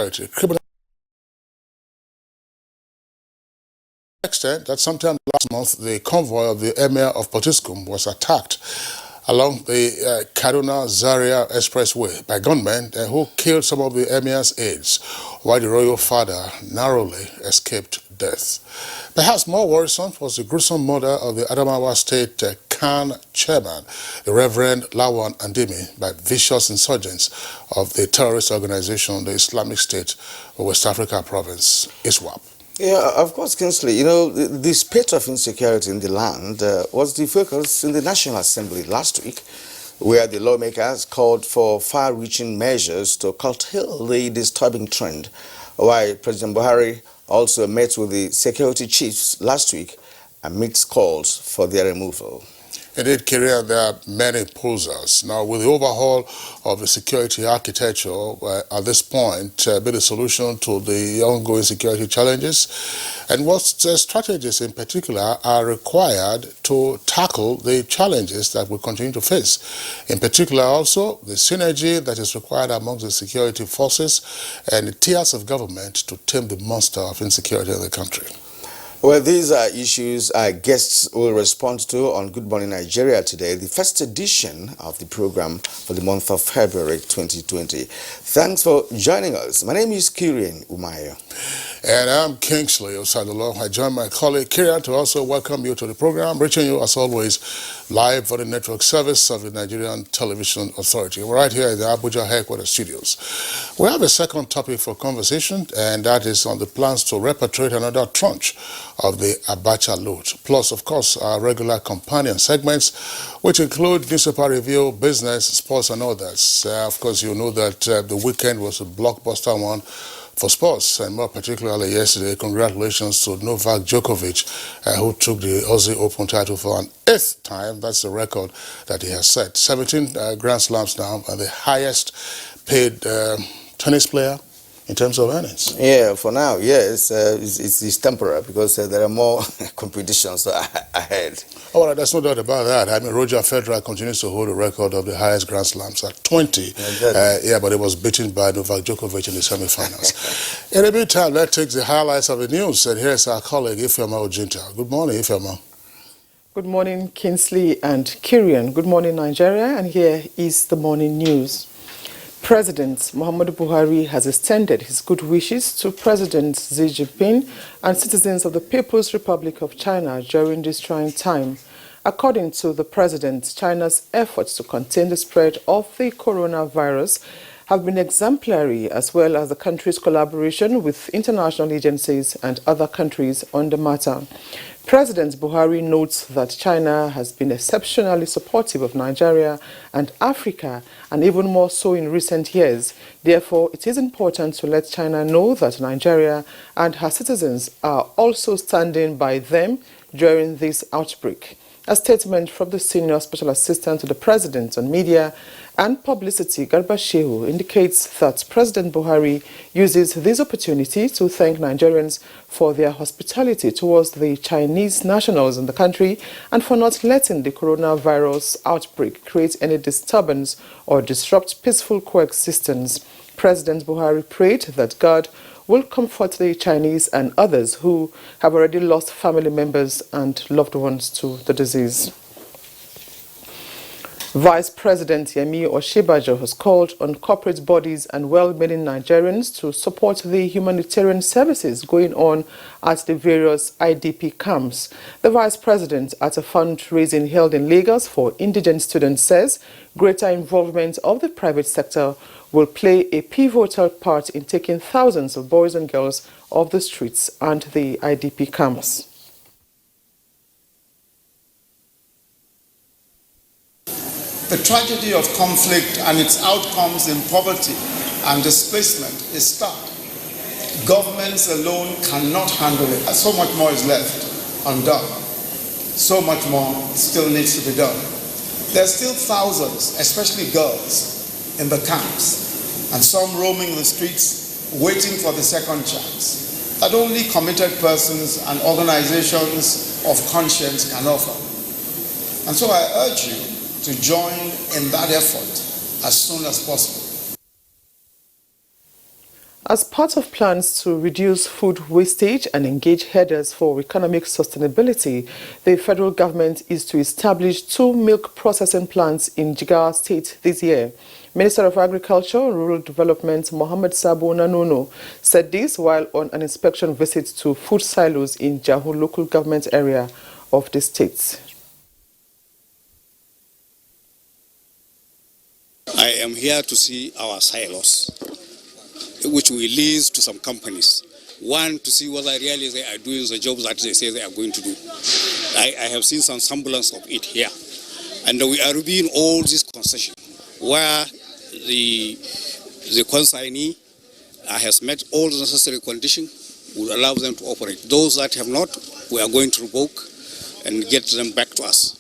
criminal extent that sometime last month the convoy of the Emir of Potiskum was attacked along the Kaduna-Zaria Expressway by gunmen who killed some of the Emir's aides, while the royal father narrowly escaped death. Perhaps more worrisome was the gruesome murder of the Adamawa State Khan chairman, the Reverend Lawan Andimi, by vicious insurgents of the terrorist organization, the Islamic State of West Africa Province, ISWAP. Yeah, of course, Kingsley. You know, the spate of insecurity in the land was the focus in the National Assembly last week, where the lawmakers called for far-reaching measures to curtail the disturbing trend, while President Buhari also met with the security chiefs last week amidst calls for their removal. Indeed, Kyria, there are many posers. Now, with the overhaul of the security architecture at this point be the solution to the ongoing security challenges? And what strategies in particular are required to tackle the challenges that we continue to face? In particular, also, the synergy that is required amongst the security forces and the tiers of government to tame the monster of insecurity in the country. Well, these are issues our guests will respond to on Good Morning Nigeria today, the first edition of the program for the month of February 2020. Thanks for joining us. My name is Kyria Umayo. And I'm Kingsley Osadolo. I join my colleague Kyria to also welcome you to the program, reaching you as always live for the network service of the Nigerian Television Authority. We're right here at the Abuja headquarters studios. We have a second topic for conversation, and that is on the plans to repatriate another tranche of the Abacha loot. Plus, of course, our regular companion segments, which include newspaper review, business, sports, and others. Of course, you know that the weekend was a blockbuster one for sports, and more particularly yesterday. Congratulations to Novak Djokovic, who took the Aussie Open title for an 8th time. That's the record that he has set. 17 Grand Slams now, and the highest paid tennis player in terms of earnings. Yeah, for now, yeah, it's temporary because there are more competitions ahead. Oh, well, there's no doubt about that. I mean, Roger Federer continues to hold the record of the highest Grand Slams at 20. Yeah, but it was beaten by Novak Djokovic in the semi-finals. In the meantime, let's take the highlights of the news. And here's our colleague, Ifeoma Ojinta. Good morning, Ifeoma. Good morning, Kingsley and Kyrian. Good morning, Nigeria. And here is the morning news. President Muhammadu Buhari has extended his good wishes to President Xi Jinping and citizens of the People's Republic of China during this trying time. According to the president, China's efforts to contain the spread of the coronavirus have been exemplary, as well as the country's collaboration with international agencies and other countries on the matter. President Buhari notes that China has been exceptionally supportive of Nigeria and Africa, and even more so in recent years. Therefore, it is important to let China know that Nigeria and her citizens are also standing by them during this outbreak. A statement from the Senior Special Assistant to the President on Media and Publicity, Garba Shehu, indicates that President Buhari uses this opportunity to thank Nigerians for their hospitality towards the Chinese nationals in the country and for not letting the coronavirus outbreak create any disturbance or disrupt peaceful coexistence. President Buhari prayed that God will comfort the Chinese and others who have already lost family members and loved ones to the disease. Vice President Yemi Osinbajo has called on corporate bodies and well-meaning Nigerians to support the humanitarian services going on at the various IDP camps. The Vice President, at a fundraising held in Lagos for indigent students, says greater involvement of the private sector will play a pivotal part in taking thousands of boys and girls off the streets and the IDP camps. The tragedy of conflict and its outcomes in poverty and displacement is stark. Governments alone cannot handle it. So much more is left undone. So much more still needs to be done. There are still thousands, especially girls, in the camps, and some roaming the streets waiting for the second chance that only committed persons and organizations of conscience can offer. And so I urge you to join in that effort as soon as possible. As part of plans to reduce food wastage and engage headers for economic sustainability, the federal government is to establish 2 milk processing plants in Jigawa State this year. Minister of Agriculture and Rural Development Mohammed Sabo Nanono said this while on an inspection visit to food silos in Jahu local government area of the state. I am here to see our silos, which we lease to some companies. One, to see whether really they are doing the jobs that they say they are going to do. I have seen some semblance of it here. And we are reviewing all these concessions where the consignee has met all the necessary conditions, will allow them to operate. Those that have not, we are going to revoke and get them back to us.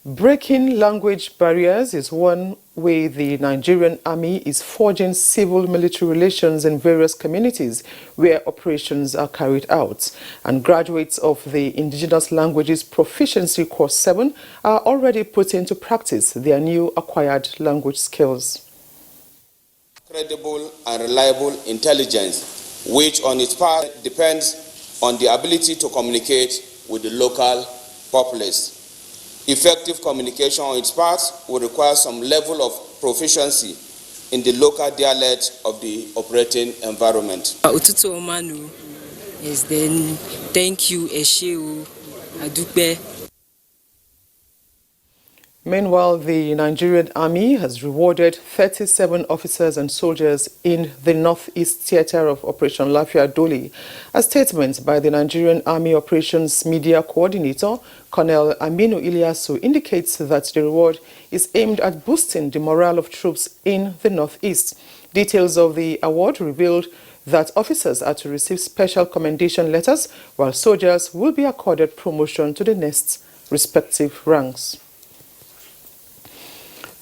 Breaking language barriers is one way the Nigerian Army is forging civil-military relations in various communities where operations are carried out. And graduates of the Indigenous Languages Proficiency Course 7 are already putting into practice their new acquired language skills. Credible and reliable intelligence, which on its part depends on the ability to communicate with the local populace. Effective communication on its part will require some level of proficiency in the local dialect of the operating environment. Ututu Omanu is then thank you, Esheu, Adupe. Meanwhile, the Nigerian Army has rewarded 37 officers and soldiers in the Northeast Theatre of Operation Lafia Doli. A statement by the Nigerian Army Operations Media Coordinator, Colonel Aminu Ilyasu, indicates that the reward is aimed at boosting the morale of troops in the Northeast. Details of the award revealed that officers are to receive special commendation letters, while soldiers will be accorded promotion to the next respective ranks.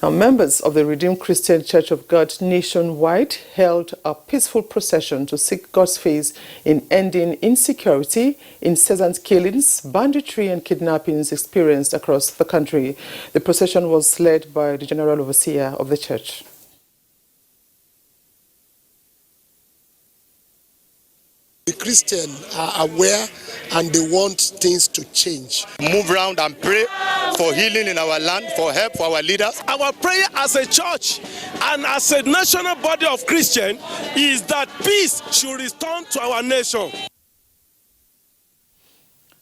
Now, members of the Redeemed Christian Church of God nationwide held a peaceful procession to seek God's face in ending insecurity, incessant killings, banditry and kidnappings experienced across the country. The procession was led by the General Overseer of the church. The Christians are aware and they want things to change. Move around and pray for healing in our land, for help for our leaders. Our prayer as a church and as a national body of Christians is that peace should return to our nation.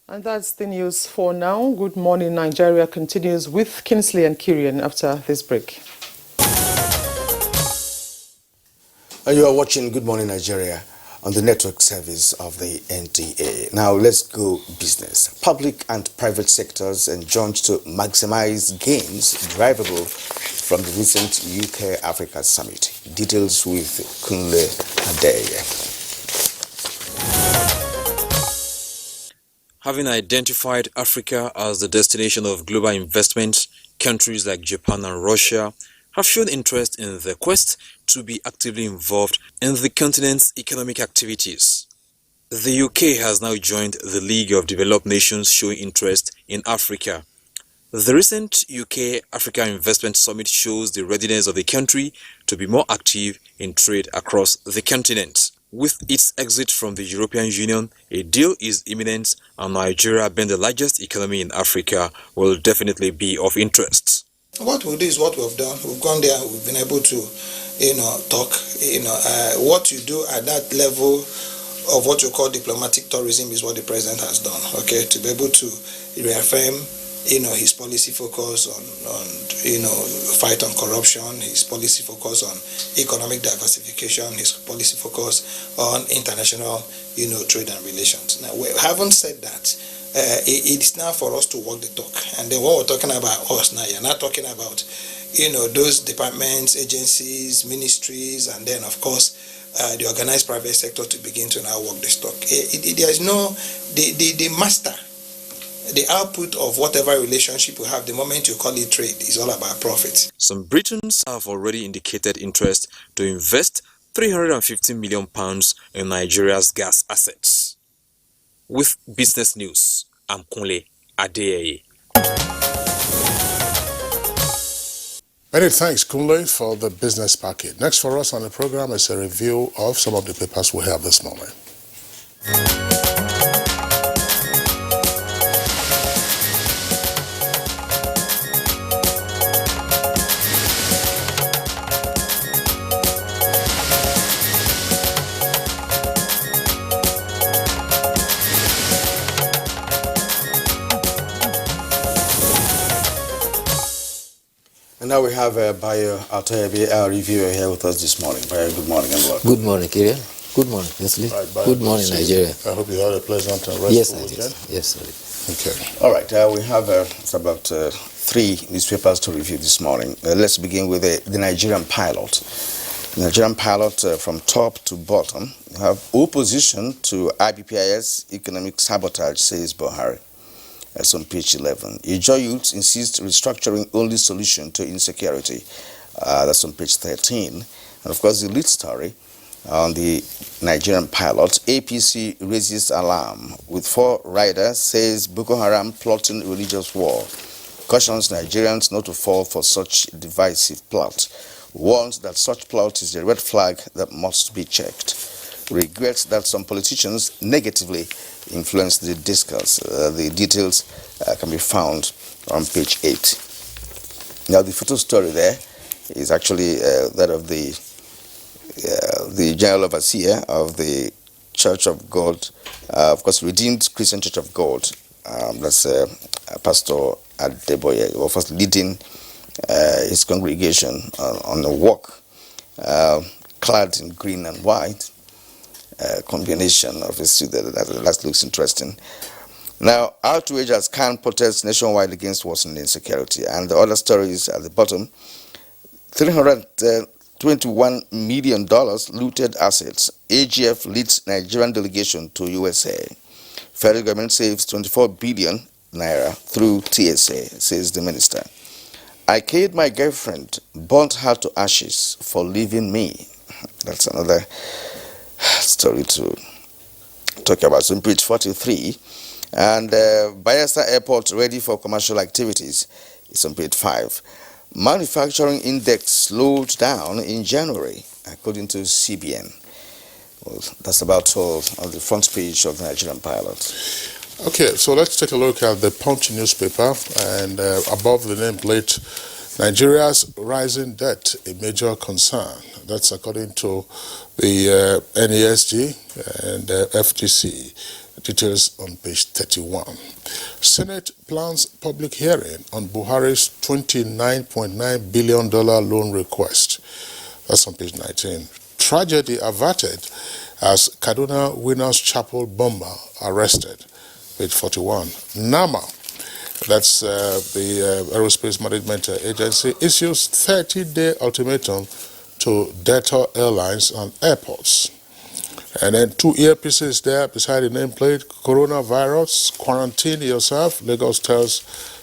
And that's the news for now. Good Morning Nigeria continues with Kingsley and Kirian after this break. You are watching Good Morning Nigeria on the network service of the NTA. Now let's go business. Public and private sectors enjoined to maximize gains derivable from the recent UK-Africa Summit. Details with Kunle Adeye. Having identified Africa as the destination of global investment, countries like Japan and Russia have shown interest in the quest to be actively involved in the continent's economic activities. The UK has now joined the League of Developed Nations showing interest in Africa. The recent UK-Africa Investment Summit shows the readiness of the country to be more active in trade across the continent. With its exit from the European Union, a deal is imminent, and Nigeria, being the largest economy in Africa, will definitely be of interest. What we'll do is what we've done. We've gone there, we've been able to, talk. What you do at that level of what you call diplomatic tourism is what the president has done, okay, to be able to reaffirm, his policy focus on fight on corruption, his policy focus on economic diversification, his policy focus on international, trade and relations. Now, we haven't said that. It's now for us to walk the talk. And then what we're talking about us now, you're not talking about, those departments, agencies, ministries, and then, of course, the organized private sector to begin to now walk the talk. There is no, the master, the output of whatever relationship you have, the moment you call it trade, is all about profit. Some Britons have already indicated interest to invest £350 million in Nigeria's gas assets. With business news, I'm Kunle Adeye. Many thanks, Kunle, for the business packet. Next for us on the program is a review of some of the papers we have this morning. And now we have Bayo Atoyabi, our reviewer, here with us this morning. Bayo, good morning and welcome. Good morning, Kirian. Good morning, Leslie. Right, Bayo, good morning, Nigeria. I hope you had a pleasant and restful Yes, I weekend. did. Yes, I did. Okay. All right, we have it's about 3 newspapers to review this morning. Let's begin with the Nigerian pilot. The Nigerian pilot from top to bottom have opposition to IBPIS economic sabotage, says Buhari. That's on page 11. Ijo youths insist restructuring only solution to insecurity. That's on page 13. And of course, the lead story on the Nigerian pilot, APC raises alarm with 4 riders, says Boko Haram plotting religious war. Cautions Nigerians not to fall for such divisive plot. Warns that such plot is a red flag that must be checked. Regrets that some politicians negatively influence the discourse. The details can be found on page 8. Now, the photo story there is actually that of the General Overseer of the Church of God, of course, Redeemed Christian Church of God. That's Pastor Adeboye, who was leading his congregation on a walk, clad in green and white. Combination of a suit that looks interesting. Now, outrage has canned protests nationwide against worsening insecurity, and the other story is at the bottom. $321 million looted assets. AGF leads Nigerian delegation to USA. Federal government saves 24 billion naira through TSA, says the minister. I killed my girlfriend, burnt her to ashes for leaving me. That's another story to talk about. So on page 43, and Bayelsa Airport ready for commercial activities. It's on page 5. Manufacturing index slowed down in January, according to CBN. Well, that's about all on the front page of the Nigerian pilot. Okay, so let's take a look at the Punch newspaper, and above the nameplate, Nigeria's rising debt, a major concern. That's according to the NESG and FTC. Details on page 31. Senate plans public hearing on Buhari's $29.9 billion loan request. That's on page 19. Tragedy averted as Kaduna Winners Chapel bomber arrested. Page 41. NAMA, that's the Aerospace Management Agency, issues 30-day ultimatum to Delta Airlines and airports. And then 2 earpieces there beside the nameplate. Coronavirus, quarantine yourself. Lagos tells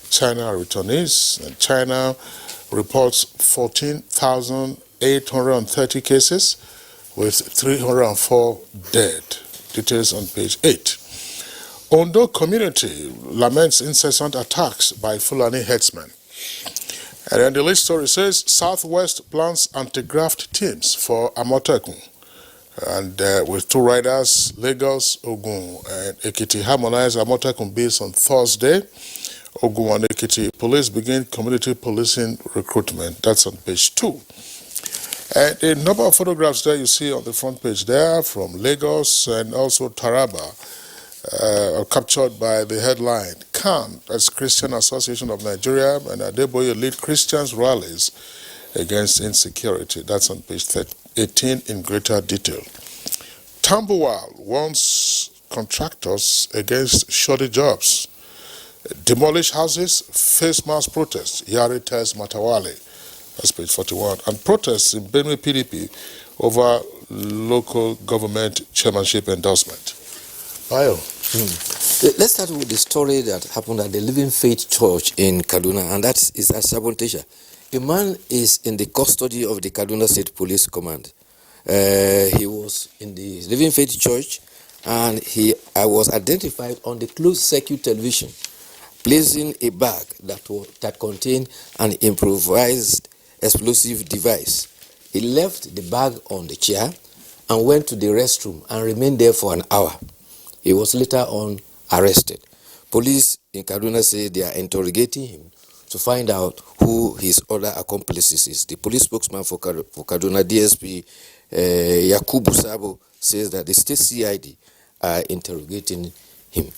China returnees. And China reports 14,830 cases with 304 dead. Details on page 8. Ondo community laments incessant attacks by Fulani herdsmen. And then the list story says Southwest plans anti-graft teams for Amotekun. And with 2 riders, Lagos, Ogun, and Ekiti harmonized Amotekun base on Thursday. Ogun and Ekiti police begin community policing recruitment. That's on page 2. And a number of photographs there you see on the front page there from Lagos and also Taraba are captured by the headline, CAN, that's Christian Association of Nigeria, and Adeboye lead Christians rallies against insecurity. That's on page 18 in greater detail. Tambuwal warns contractors against shoddy jobs. Demolish houses, face mass protests. Yari tells Matawale. That's page 41. And protests in Benue PDP over local government chairmanship endorsement. Bayo. Let's start with the story that happened at the Living Faith Church in Kaduna, and that is at Sabontesha. A man is in the custody of the Kaduna State Police Command. He was in the Living Faith Church, and I was identified on the closed circuit television, placing a bag that contained an improvised explosive device. He left the bag on the chair and went to the restroom and remained there for an hour. He was later on arrested. Police in Kaduna say they are interrogating him to find out who his other accomplices is. The police spokesman for Kaduna, DSP Yakubu Sabo, says that the state CID are interrogating him.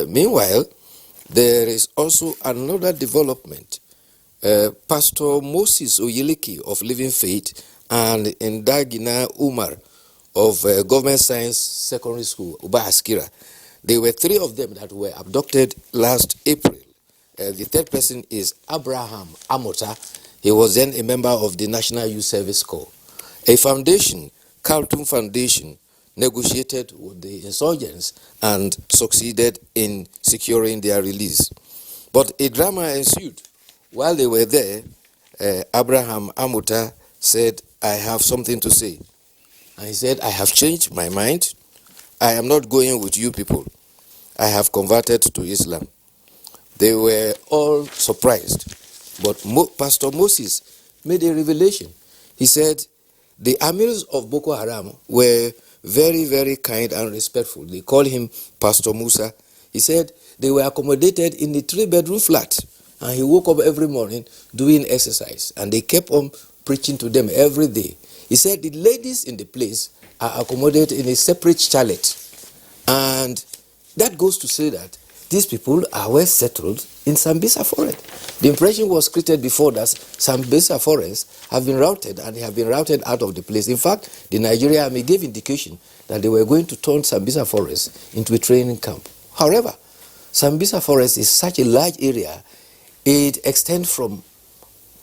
Meanwhile, there is also another development. Pastor Moses Oyeleki of Living Faith and Ndagina Umar of Government Science Secondary School, Uba Askira, there were three of them that were abducted last April. The third person is Abraham Amota. He was then a member of the National Youth Service Corps. A foundation, Khartoum Foundation, negotiated with the insurgents and succeeded in securing their release. But a drama ensued. While they were there, Abraham Amota said, "I have something to say." And he said, "I have changed my mind. I am not going with you people. I have converted to Islam." They were all surprised. But Pastor Moses made a revelation. He said, the amirs of Boko Haram were very, very kind and respectful. They called him Pastor Musa. He said they were accommodated in a 3-bedroom flat. And he woke up every morning doing exercise. And they kept on preaching to them every day. He said the ladies in the place are accommodated in a separate chalet. And that goes to say that these people are well settled in Sambisa Forest. The impression was created before that Sambisa Forests have been routed, and they have been routed out of the place. In fact, the Nigerian Army gave indication that they were going to turn Sambisa Forest into a training camp. However, Sambisa Forest is such a large area. It extends from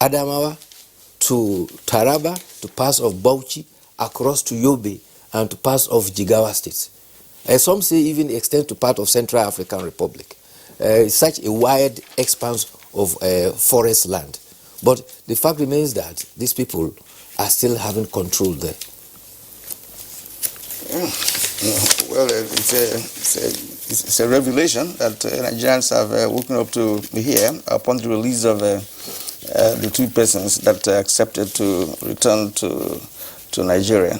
Adamawa to Taraba, to parts of Bauchi, across to Yobe, and to parts of Jigawa states. Some say even extend to part of Central African Republic. It's such a wide expanse of forest land. But the fact remains that these people are still having control there. Well, it's a revelation that Nigerians have woken up to hear upon the release of the two persons that accepted to return to Nigeria.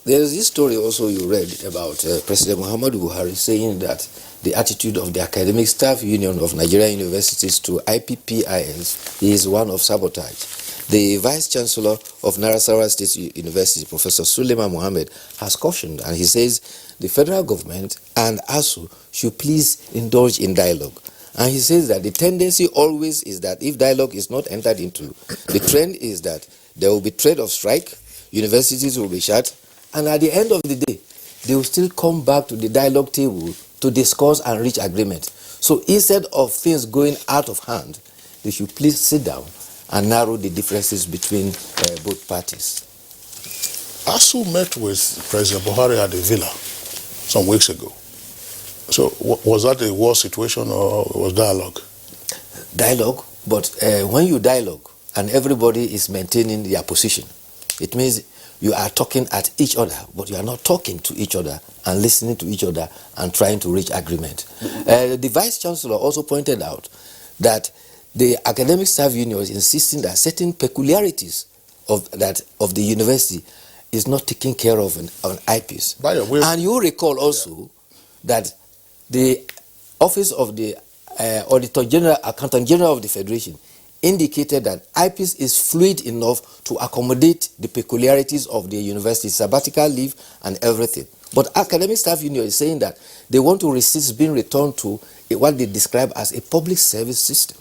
There is this story also you read about President Muhammadu Buhari saying that the attitude of the Academic Staff Union of Nigerian Universities to IPPIS is one of sabotage. The Vice Chancellor of Nasarawa State University, Professor Suleiman Mohammed, has cautioned, and he says the federal government and ASU should please indulge in dialogue. And he says that the tendency always is that if dialogue is not entered into, the trend is that there will be threat of strike, universities will be shut, and at the end of the day, they will still come back to the dialogue table to discuss and reach agreement. So instead of things going out of hand, they should please sit down and narrow the differences between both parties. ASU met with President Buhari at the villa some weeks ago. So was that a war situation or was dialogue? Dialogue, but when you dialogue and everybody is maintaining their position, it means you are talking at each other, but you are not talking to each other and listening to each other and trying to reach agreement. The Vice Chancellor also pointed out that the Academic Staff Union is insisting that certain peculiarities of the university is not taken care of on IPs. And you recall also that the Office of the Auditor General, Accountant General of the Federation indicated that IPs is fluid enough to accommodate the peculiarities of the university, sabbatical leave and everything. But Academic Staff Union is saying that they want to resist being returned to what they describe as a public service system.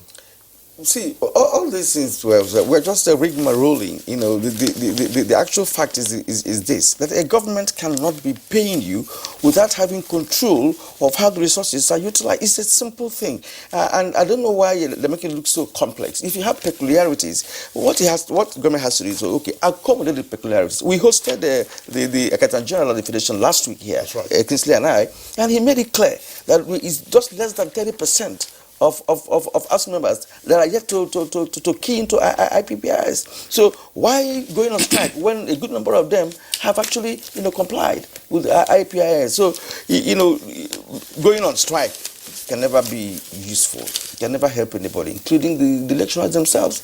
See, all these things we're just rigmaroling. You know, the actual fact is this, that a government cannot be paying you without having control of how the resources are utilized. It's a simple thing, and I don't know why they make it look so complex. If you have peculiarities, what government has to do is, okay, accommodate the peculiarities. We hosted the Accountant General of the Federation last week here, Kingsley and I, and he made it clear that it's just less than 30% of us members that are yet to key into IPPIS. So why going on strike when a good number of them have actually complied with IPPIS? So going on strike can never be useful. can never help anybody, including the lecturers themselves.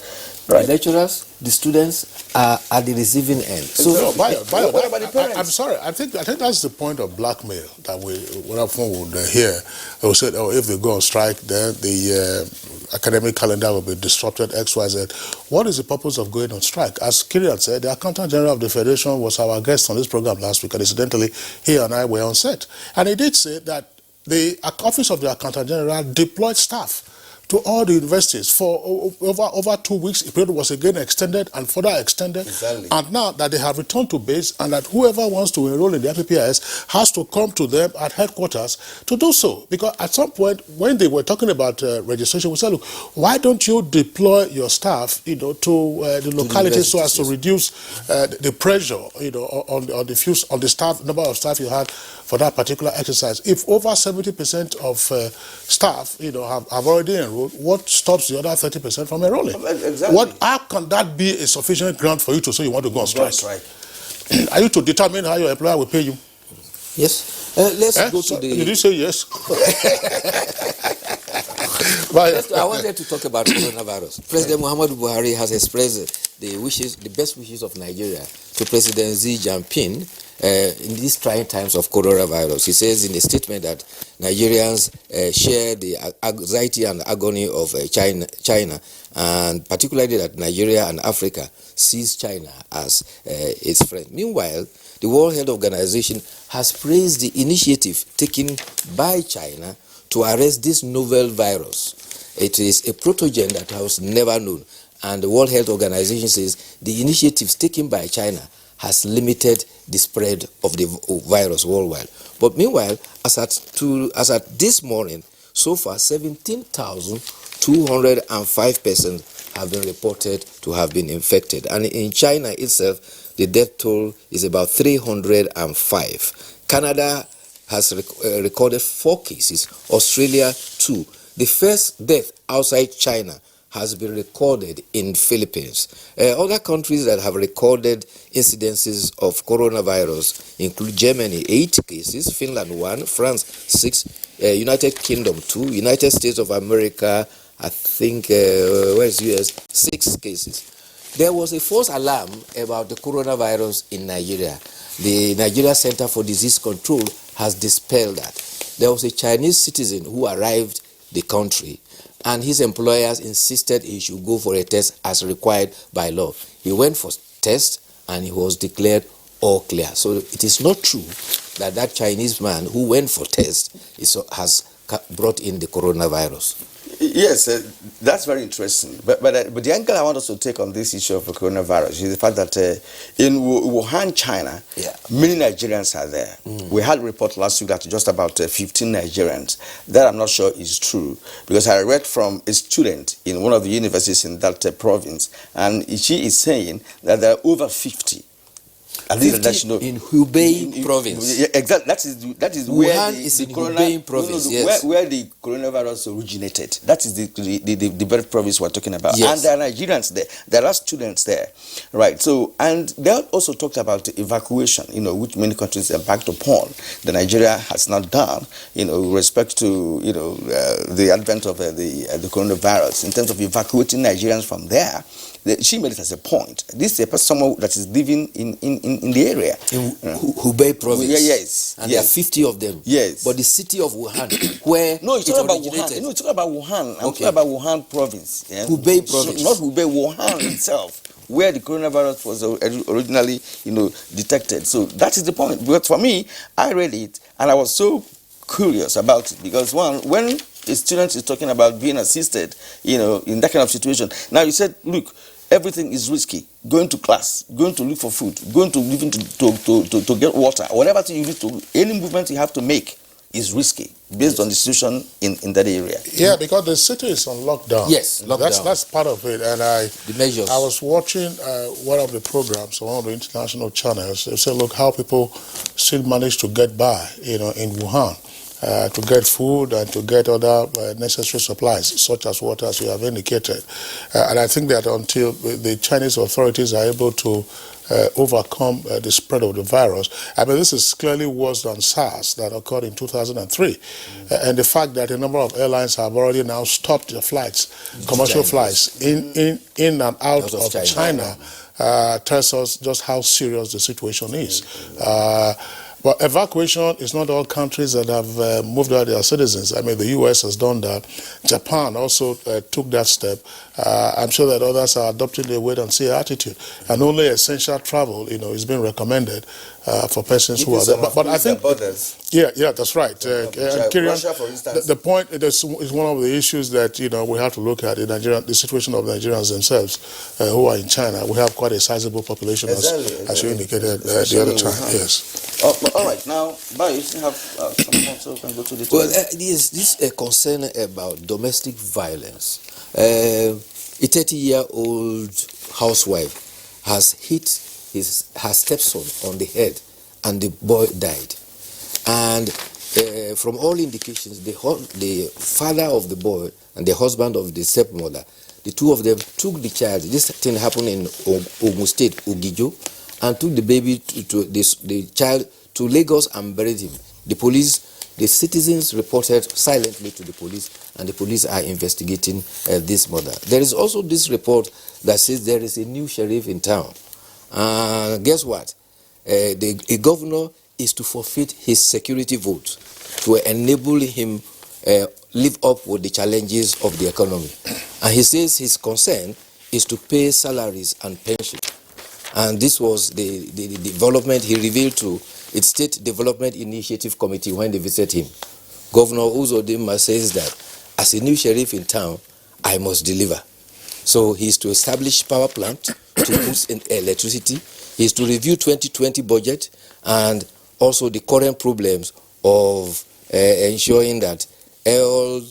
Right? The lecturers, the students are at the receiving end. So, no, what about the parents? I'm sorry. I think that's the point of blackmail that we often would hear. They will say, "Oh, if they go on strike, then the academic calendar will be disrupted." X, Y, Z. What is the purpose of going on strike? As Kirian said, the Accountant General of the Federation was our guest on this program last week, and incidentally, he and I were on set, and he did say that the Office of the Accountant General deployed staff to all the universities for over 2 weeks. The period was again extended and further extended. Exactly. And now that they have returned to base, and that whoever wants to enroll in the IPPIS has to come to them at headquarters to do so. Because at some point, when they were talking about registration, we said, look, why don't you deploy your staff, to the localities so as to reduce the pressure, on the staff, number of staff you had for that particular exercise. If over 70% of staff, have already enrolled, what stops the other 30% from enrolling? Exactly. How can that be a sufficient ground for you to say you want to go on strike? Strike. Are you to determine how your employer will pay you? Yes. Let's go to the... Did you say yes? I wanted to talk about coronavirus. President Muhammadu Buhari has expressed the best wishes of Nigeria to President Xi Jinping in these trying times of coronavirus. He says in a statement that Nigerians share the anxiety and agony of China, and particularly that Nigeria and Africa sees China as its friend. Meanwhile, the World Health Organization has praised the initiative taken by China to arrest this novel virus. It is a pathogen that was never known, and the World Health Organization says the initiatives taken by China has limited the spread of the virus worldwide. But meanwhile, as at this morning, so far 17,205 persons have been reported to have been infected. And in China itself, the death toll is about 305. Canada has recorded 4 cases, Australia 2. The first death outside China has been recorded in Philippines. Other countries that have recorded incidences of coronavirus include Germany 8 cases, Finland 1, France 6, United Kingdom 2, United States of America, I think, where's US, 6 cases. There was a false alarm about the coronavirus in Nigeria. The Nigeria Center for Disease Control has dispelled that. There was a Chinese citizen who arrived the country, and his employers insisted he should go for a test as required by law. He went for test and he was declared all clear. So it is not true that that Chinese man who went for test has brought in the coronavirus. Yes, that's very interesting. But the angle I want us to take on this issue of the coronavirus is the fact that in Wuhan, China, many Nigerians are there. We had a report last week that just about 15 Nigerians. That I'm not sure is true, because I read from a student in one of the universities in that province, and she is saying that there are over 50. In Hubei province. Yeah, exactly. That is where Hubei province. Yes. Where the coronavirus originated. That is the birth province we're talking about. Yes. And there are Nigerians there. There are students there, right? So, and they also talked about evacuation. Which many countries embarked upon. The Nigeria has not done. With respect to the advent of the coronavirus in terms of evacuating Nigerians from there. She made it as a point. This is a person someone that is living in the area. In Hubei province. Yes. And there are 50 of them. Yes. But the city of Wuhan, where no, it's talking about originated. Wuhan. No, it's talking about Wuhan. I'm talking about Wuhan province. Yeah? Hubei province. So, not Hubei, Wuhan itself, where the coronavirus was originally, detected. So that is the point. But for me, I read it and I was so curious about it, because when a student is talking about being assisted, in that kind of situation. Now you said, look, everything is risky. Going to class, going to look for food, going to even to get water, whatever thing you need to, any movement you have to make is risky based on the situation in that area. Yeah, because the city is on lockdown. Yes, lockdown. That's part of it. And the measures. I was watching one of the programs on one of the international channels. They said, look, how people still manage to get by, in Wuhan. to get food and to get other necessary supplies, such as water, as you have indicated. And I think that until the Chinese authorities are able to overcome the spread of the virus, I mean, this is clearly worse than SARS that occurred in 2003. And the fact that a number of airlines have already now stopped their flights, commercial flights, in and out of China tells us just how serious the situation is. But evacuation is not all countries that have moved out their citizens. I mean, the U.S. has done that. Japan also took that step. I'm sure that others are adopting the wait-and-see attitude. And only essential travel, is being recommended for persons who are there. But I think, yeah, that's right. Russia, for instance. The point is one of the issues that we have to look at in Nigeria, the situation of Nigerians themselves who are in China. We have quite a sizable population, as you indicated the other time. Yes. All right, now, Bayo, you still have some more, so we can go to the Well, this is a concern about domestic violence. A 30-year-old housewife has hit her stepson on the head, and the boy died. And from all indications, the father of the boy and the husband of the stepmother, the two of them took the child. This thing happened in Ogun State, Ogijo, and took the baby the child to Lagos and buried him. The citizens reported silently to the police, and the police are investigating this murder. There is also this report that says there is a new sheriff in town. Guess what? A governor is to forfeit his security vote to enable him live up with the challenges of the economy. And he says his concern is to pay salaries and pensions. And this was the development he revealed to its State Development Initiative Committee when they visited him. Governor Uzodinma says that as a new sheriff in town, I must deliver. So he is to establish power plant to boost in electricity. He is to review 2020 budget and also the current problems of ensuring that all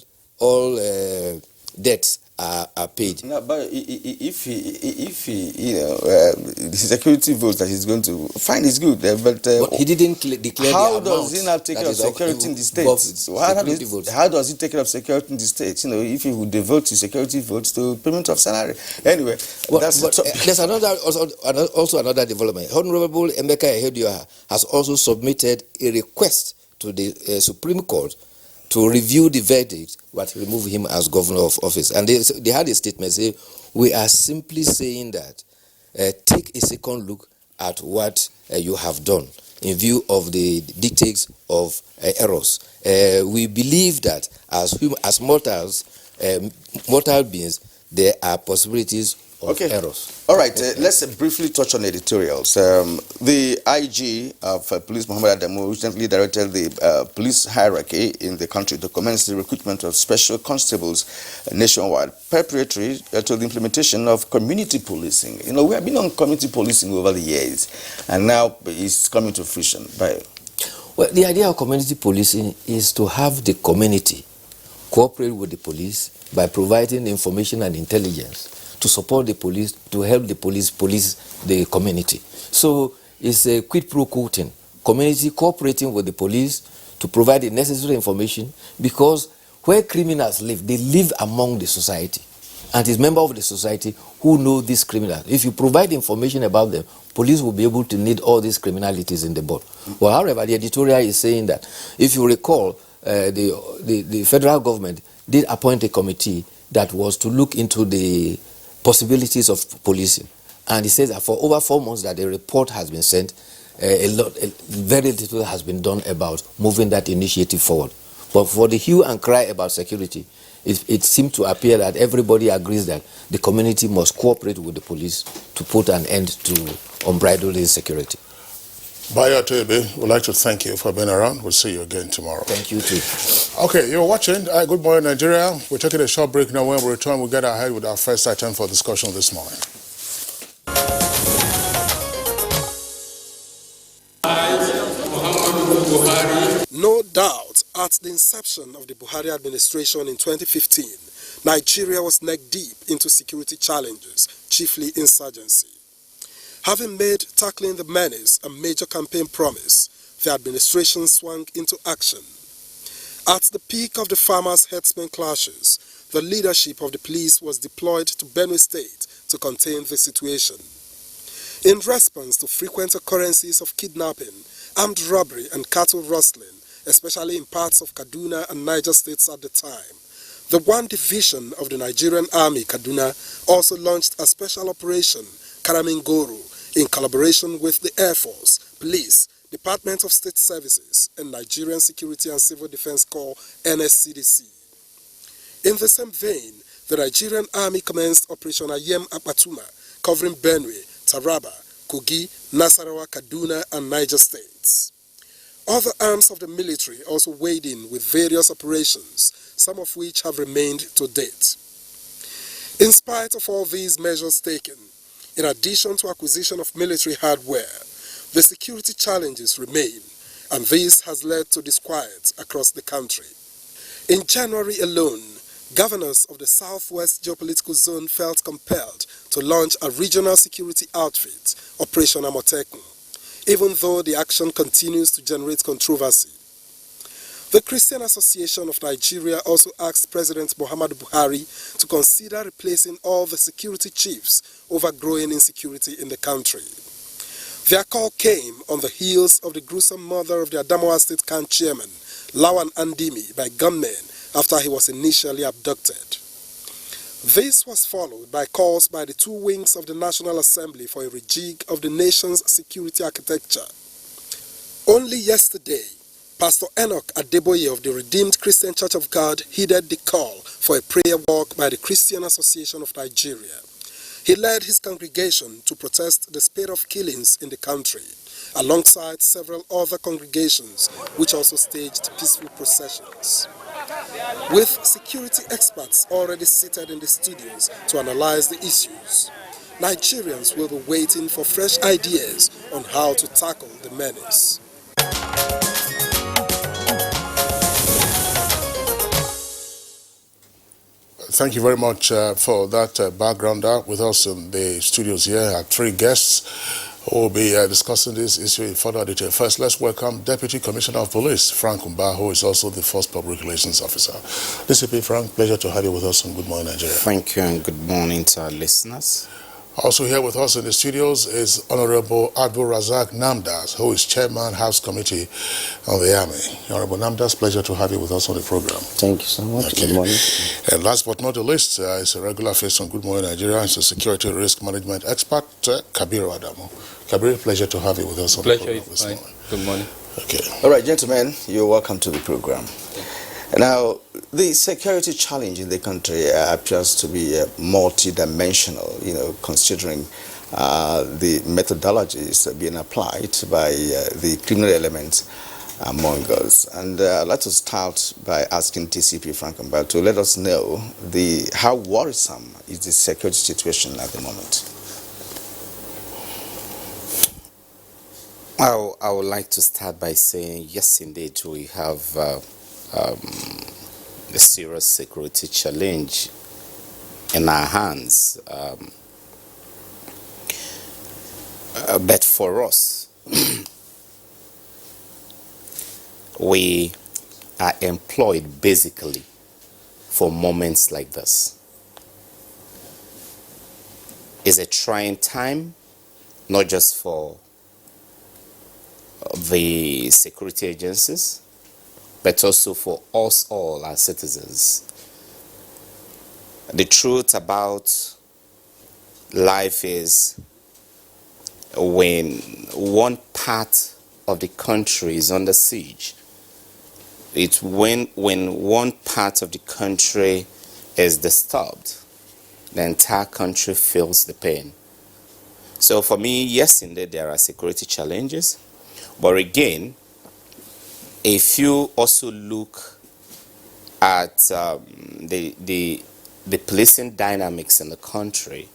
debts are paid. No, but if he the security votes that he's going to find is good, but he didn't declare how the does he not take care of security in the state? How does he take care of security in the state? If he would devote his security votes to payment of salary. Anyway, there's also another development. Honorable Emeka Ehedioha has also submitted a request to the Supreme Court to review the verdict but remove him as governor of office. And they had a statement saying, we are simply saying that take a second look at what you have done in view of the dictates of errors. We believe that as mortal beings, there are possibilities of errors. All right, let's briefly touch on editorials. The IG of Police, Muhammad Adamu, recently directed the police hierarchy in the country to commence the recruitment of special constables nationwide, preparatory to the implementation of community policing. We have been on community policing over the years, and now it's coming to fruition. Well, the idea of community policing is to have the community cooperate with the police by providing information and intelligence to support the police, to help the police police the community. So it's a quid pro quo thing. Community cooperating with the police to provide the necessary information, because where criminals live, they live among the society. And it's members of the society who know these criminals. If you provide information about them, police will be able to need all these criminalities in the board. Well, however, the editorial is saying that, if you recall, the federal government did appoint a committee that was to look into the possibilities of policing, and he says that for over 4 months that a report has been sent, very little has been done about moving that initiative forward. But for the hue and cry about security, it seemed to appear that everybody agrees that the community must cooperate with the police to put an end to unbridled insecurity. Bayo Tebe, we'd like to thank you for being around. We'll see you again tomorrow. Thank you too. Okay, you're watching Good Morning Nigeria. We're taking a short break now. When we return, we'll get ahead with our first item for discussion this morning. No doubt, at the inception of the Buhari administration in 2015, Nigeria was neck deep into security challenges, chiefly insurgency. Having made tackling the menace a major campaign promise, the administration swung into action. At the peak of the farmers-herdsmen clashes, the leadership of the police was deployed to Benue State to contain the situation. In response to frequent occurrences of kidnapping, armed robbery and cattle rustling, especially in parts of Kaduna and Niger states at the time, the 1 Division of the Nigerian Army, Kaduna, also launched a special operation, Karamingoro, in collaboration with the Air Force, Police, Department of State Services, and Nigerian Security and Civil Defense Corps, NSCDC. In the same vein, the Nigerian Army commenced Operation Ayem Apatuma, covering Benue, Taraba, Kogi, Nasarawa, Kaduna, and Niger states. Other arms of the military also weighed in with various operations, some of which have remained to date. In spite of all these measures taken, in addition to acquisition of military hardware, the security challenges remain, and this has led to disquiet across the country. In January alone, governors of the Southwest Geopolitical Zone felt compelled to launch a regional security outfit, Operation Amotekun, even though the action continues to generate controversy. The Christian Association of Nigeria also asked President Muhammadu Buhari to consider replacing all the security chiefs over growing insecurity in the country. Their call came on the heels of the gruesome murder of the Adamawa State Camp chairman, Lawan Andimi, by gunmen after he was initially abducted. This was followed by calls by the 2 wings of the National Assembly for a rejig of the nation's security architecture. Only yesterday, Pastor Enoch Adeboye of the Redeemed Christian Church of God heeded the call for a prayer walk by the Christian Association of Nigeria. He led his congregation to protest the spate of killings in the country, alongside several other congregations which also staged peaceful processions. With security experts already seated in the studios to analyze the issues, Nigerians will be waiting for fresh ideas on how to tackle the menace. Thank you very much for that background. With us in the studios here are 3 guests who will be discussing this issue in further detail. First, let's welcome Deputy Commissioner of Police, Frank Umba, who is also the first Public Relations Officer. DCP Frank, pleasure to have you with us on Good Morning Nigeria. Thank you and good morning to our listeners. Also here with us in the studios is Honorable Abdul Razak Namdas, who is Chairman House Committee on the Army. Honorable Namdas, pleasure to have you with us on the program. Thank you so much. Okay. Good morning. And last but not the least, is a regular face on Good Morning Nigeria. It's a security risk management expert, Kabir Adamo. Kabir, pleasure to have you with us on the program this morning. Good morning. Okay. All right, gentlemen, you're welcome to the program. Now, the security challenge in the country appears to be multi-dimensional, considering the methodologies being applied by the criminal elements among us. And I'd like to start by asking TCP Frank Umba to let us know how worrisome is the security situation at the moment. I would like to start by saying, yes, indeed, we have a serious security challenge in our hands. But for us, we are employed basically for moments like this. It's a trying time, not just for the security agencies, but also for us all, our citizens. The truth about life is when one part of the country is under siege, it's when one part of the country is disturbed, the entire country feels the pain. So for me, yes, indeed, there are security challenges. But again, if you also look at the policing dynamics in the country,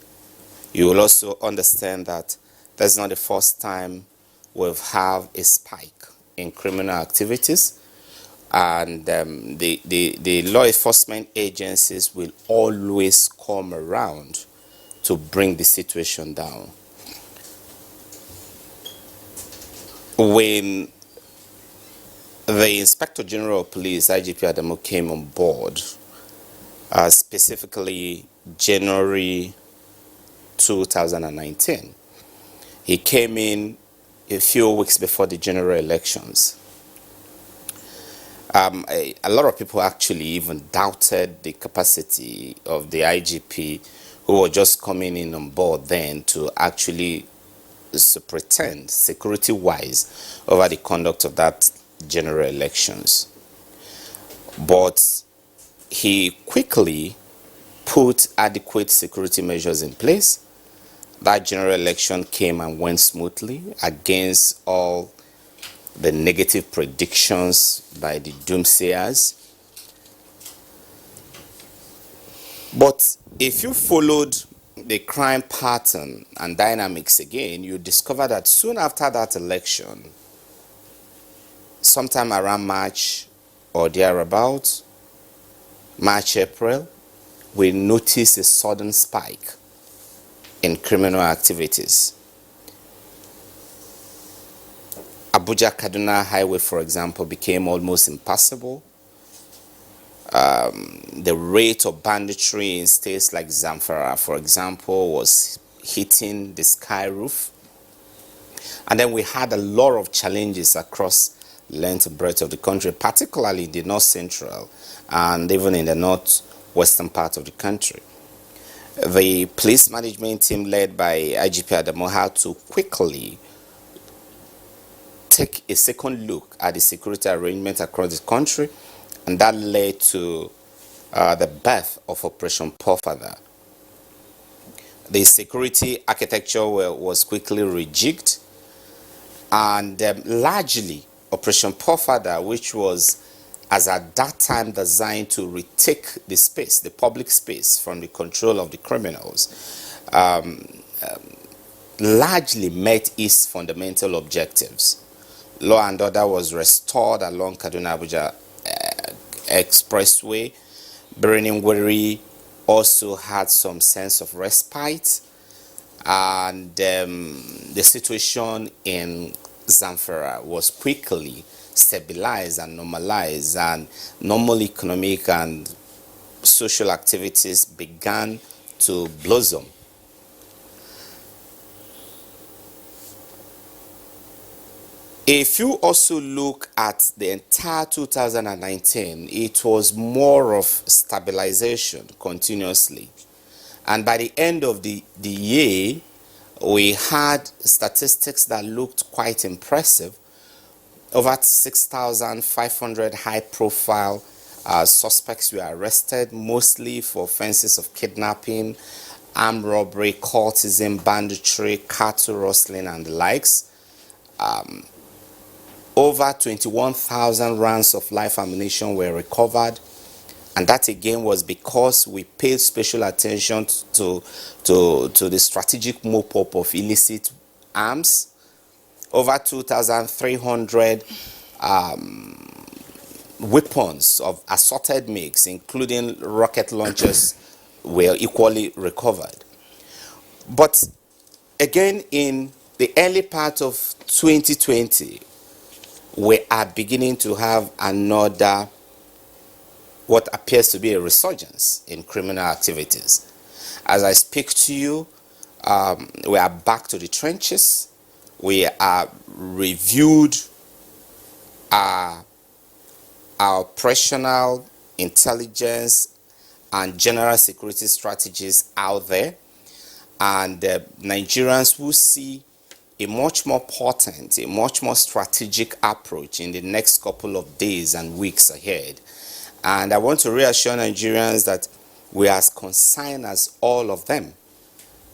you will also understand that that's not the first time we've had a spike in criminal activities, and the law enforcement agencies will always come around to bring the situation down. When the Inspector General of Police, IGP Adamu, came on board, specifically January 2019. He came in a few weeks before the general elections. A lot of people actually even doubted the capacity of the IGP, who was just coming in on board then to actually pretend security-wise over the conduct of that general elections. But he quickly put adequate security measures in place. That general election came and went smoothly against all the negative predictions by the doomsayers. But if you followed the crime pattern and dynamics again, you discover that soon after that election, sometime around March or thereabouts, March, April, we notice a sudden spike in criminal activities. Abuja-Kaduna Highway, for example, became almost impassable. The rate of banditry in states like Zamfara, for example, was hitting the sky roof. And then we had a lot of challenges across length and breadth of the country, particularly in the north central and even in the northwestern part of the country. The police management team led by IGP Adamu had to quickly take a second look at the security arrangement across the country, and that led to the birth of Operation Pofada. The security architecture was quickly rejigged, and largely Operation Pofada, which was as at that time designed to retake the space, the public space, from the control of the criminals, largely met its fundamental objectives. Law and order was restored along Kaduna-Abuja Expressway. Birnin-Gweri also had some sense of respite, and the situation in Zamfara was quickly stabilized and normalized, and normal economic and social activities began to blossom. If you also look at the entire 2019, it was more of stabilization continuously. And by the end of the year, we had statistics that looked quite impressive. Over 6,500 high-profile suspects were arrested, mostly for offenses of kidnapping, armed robbery, cultism, banditry, cattle rustling, and the likes. Over 21,000 rounds of live ammunition were recovered, and that again was because we paid special attention to the strategic mop-up of illicit arms. Over 2,300 weapons of assorted makes, including rocket launchers, were equally recovered. But again, in the early part of 2020, we are beginning to have another, what appears to be a resurgence in criminal activities. As I speak to you, we are back to the trenches. We are reviewed our operational intelligence and general security strategies out there, and Nigerians will see a much more potent, a much more strategic approach in the next couple of days and weeks ahead. And I want to reassure Nigerians that we are as concerned as all of them.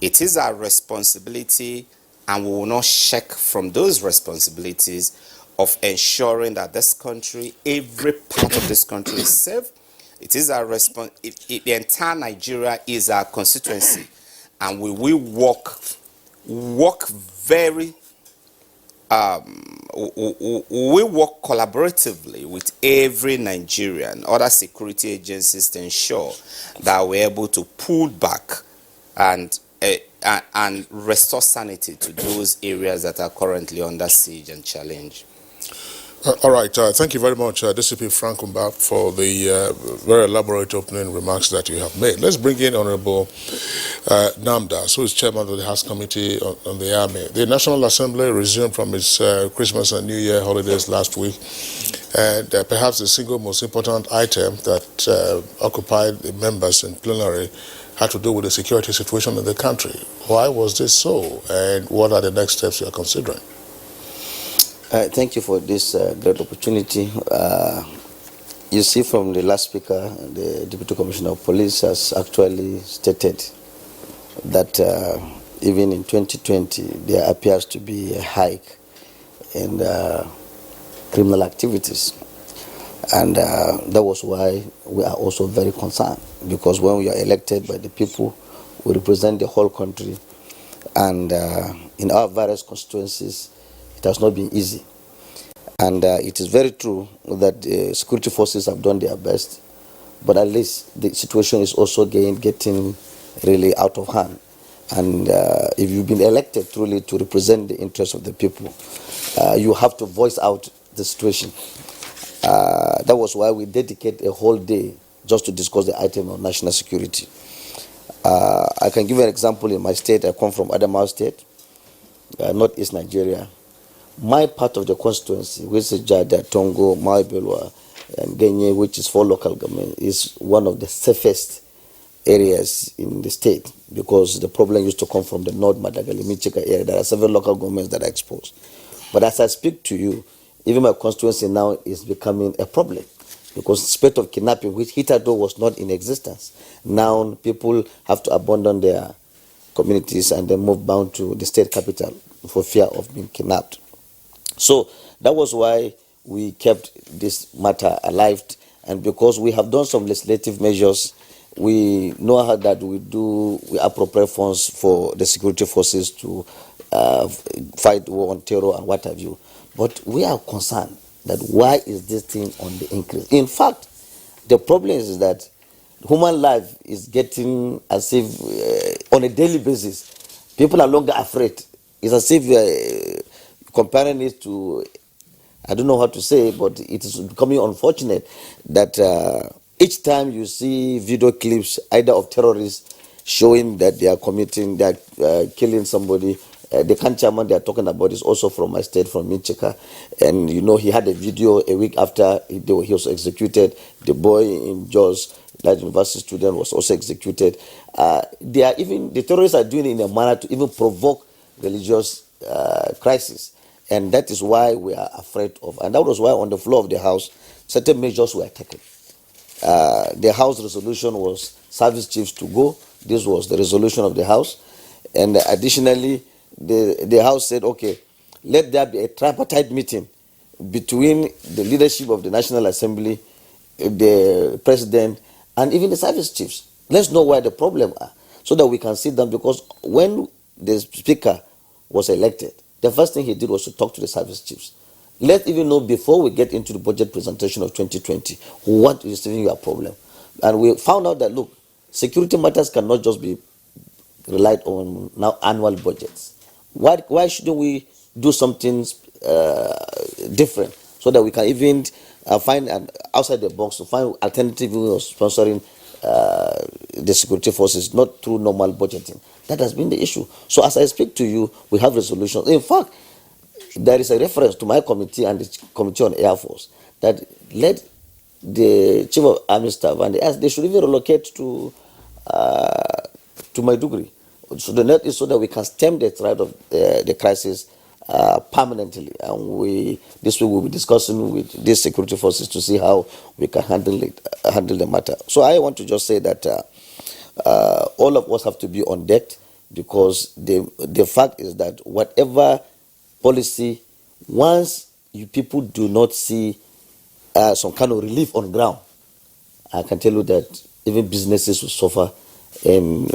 It is our responsibility, and we will not shirk from those responsibilities of ensuring that this country, every part of this country is safe. It is our the entire Nigeria is our constituency, and we will work very we work collaboratively with every Nigerian, other security agencies, to ensure that we're able to pull back and restore sanity to those areas that are currently under siege and challenge. All right. Thank you very much, DCP Frank Umbap, for the very elaborate opening remarks that you have made. Let's bring in Honorable Namdas, who is chairman of the House Committee on the Army. The National Assembly resumed from its Christmas and New Year holidays last week, and perhaps the single most important item that occupied the members in plenary had to do with the security situation in the country. Why was this so, and what are the next steps you are considering? Thank you for this great opportunity. You see from the last speaker, the Deputy Commissioner of Police has actually stated that even in 2020, there appears to be a hike in criminal activities. And that was why we are also very concerned, because when we are elected by the people, we represent the whole country. And in our various constituencies, it has not been easy. And it is very true that the security forces have done their best, but at least the situation is also getting really out of hand. And if you've been elected truly to represent the interests of the people, you have to voice out the situation. That was why we dedicate a whole day just to discuss the item of national security. I can give you an example in my state. I come from Adamawa State, northeast Nigeria. My part of the constituency, which is Jada, Tongo, Maibelwa, and Genye, which is 4 local government, is one of the safest areas in the state, because the problem used to come from the North Madagali, Michika area. There are several local governments that are exposed. But as I speak to you, even my constituency now is becoming a problem, because the spate of kidnapping, which hitherto was not in existence, now people have to abandon their communities and then move bound to the state capital for fear of being kidnapped. So that was why we kept this matter alive, and because we have done some legislative measures, we know how that we appropriate funds for the security forces to fight war on terror and what have you. But we are concerned that why is this thing on the increase? In fact, the problem is that human life is getting as if on a daily basis, people are no longer afraid. It's as if comparing it to, I don't know how to say, but it is becoming unfortunate that each time you see video clips either of terrorists showing that they are killing somebody, the Kanchaman they are talking about is also from my state, from Minchika. And you know, he had a video a week after he was executed. The boy in Jos, that university student, was also executed. The terrorists are doing it in a manner to even provoke religious crisis. And that is why we are afraid of. And that was why on the floor of the House, certain measures were taken. The House resolution was service chiefs to go. This was the resolution of the House. And additionally, the House said, okay, let there be a tripartite meeting between the leadership of the National Assembly, the President, and even the service chiefs. Let's know where the problem are, so that we can sit down, because when the Speaker was elected, the first thing he did was to talk to the service chiefs. Let's even know before we get into the budget presentation of 2020, what is your problem. And we found out that, look, security matters cannot just be relied on now annual budgets. Why shouldn't we do something different, so that we can even find outside the box to find alternative ways of sponsoring the security forces, not through normal budgeting? That has been the issue. So as I speak to you, we have resolutions. In fact, there is a reference to my committee and the Committee on Air Force that let the Chief of Army Staff and they should even relocate to Maiduguri. So the net is so that we can stem the threat of the crisis permanently. And this week we'll be discussing with these security forces to see how we can handle the matter. So I want to just say that all of us have to be on deck, because the fact is that whatever policy, once you people do not see some kind of relief on ground, I can tell you that even businesses will suffer, and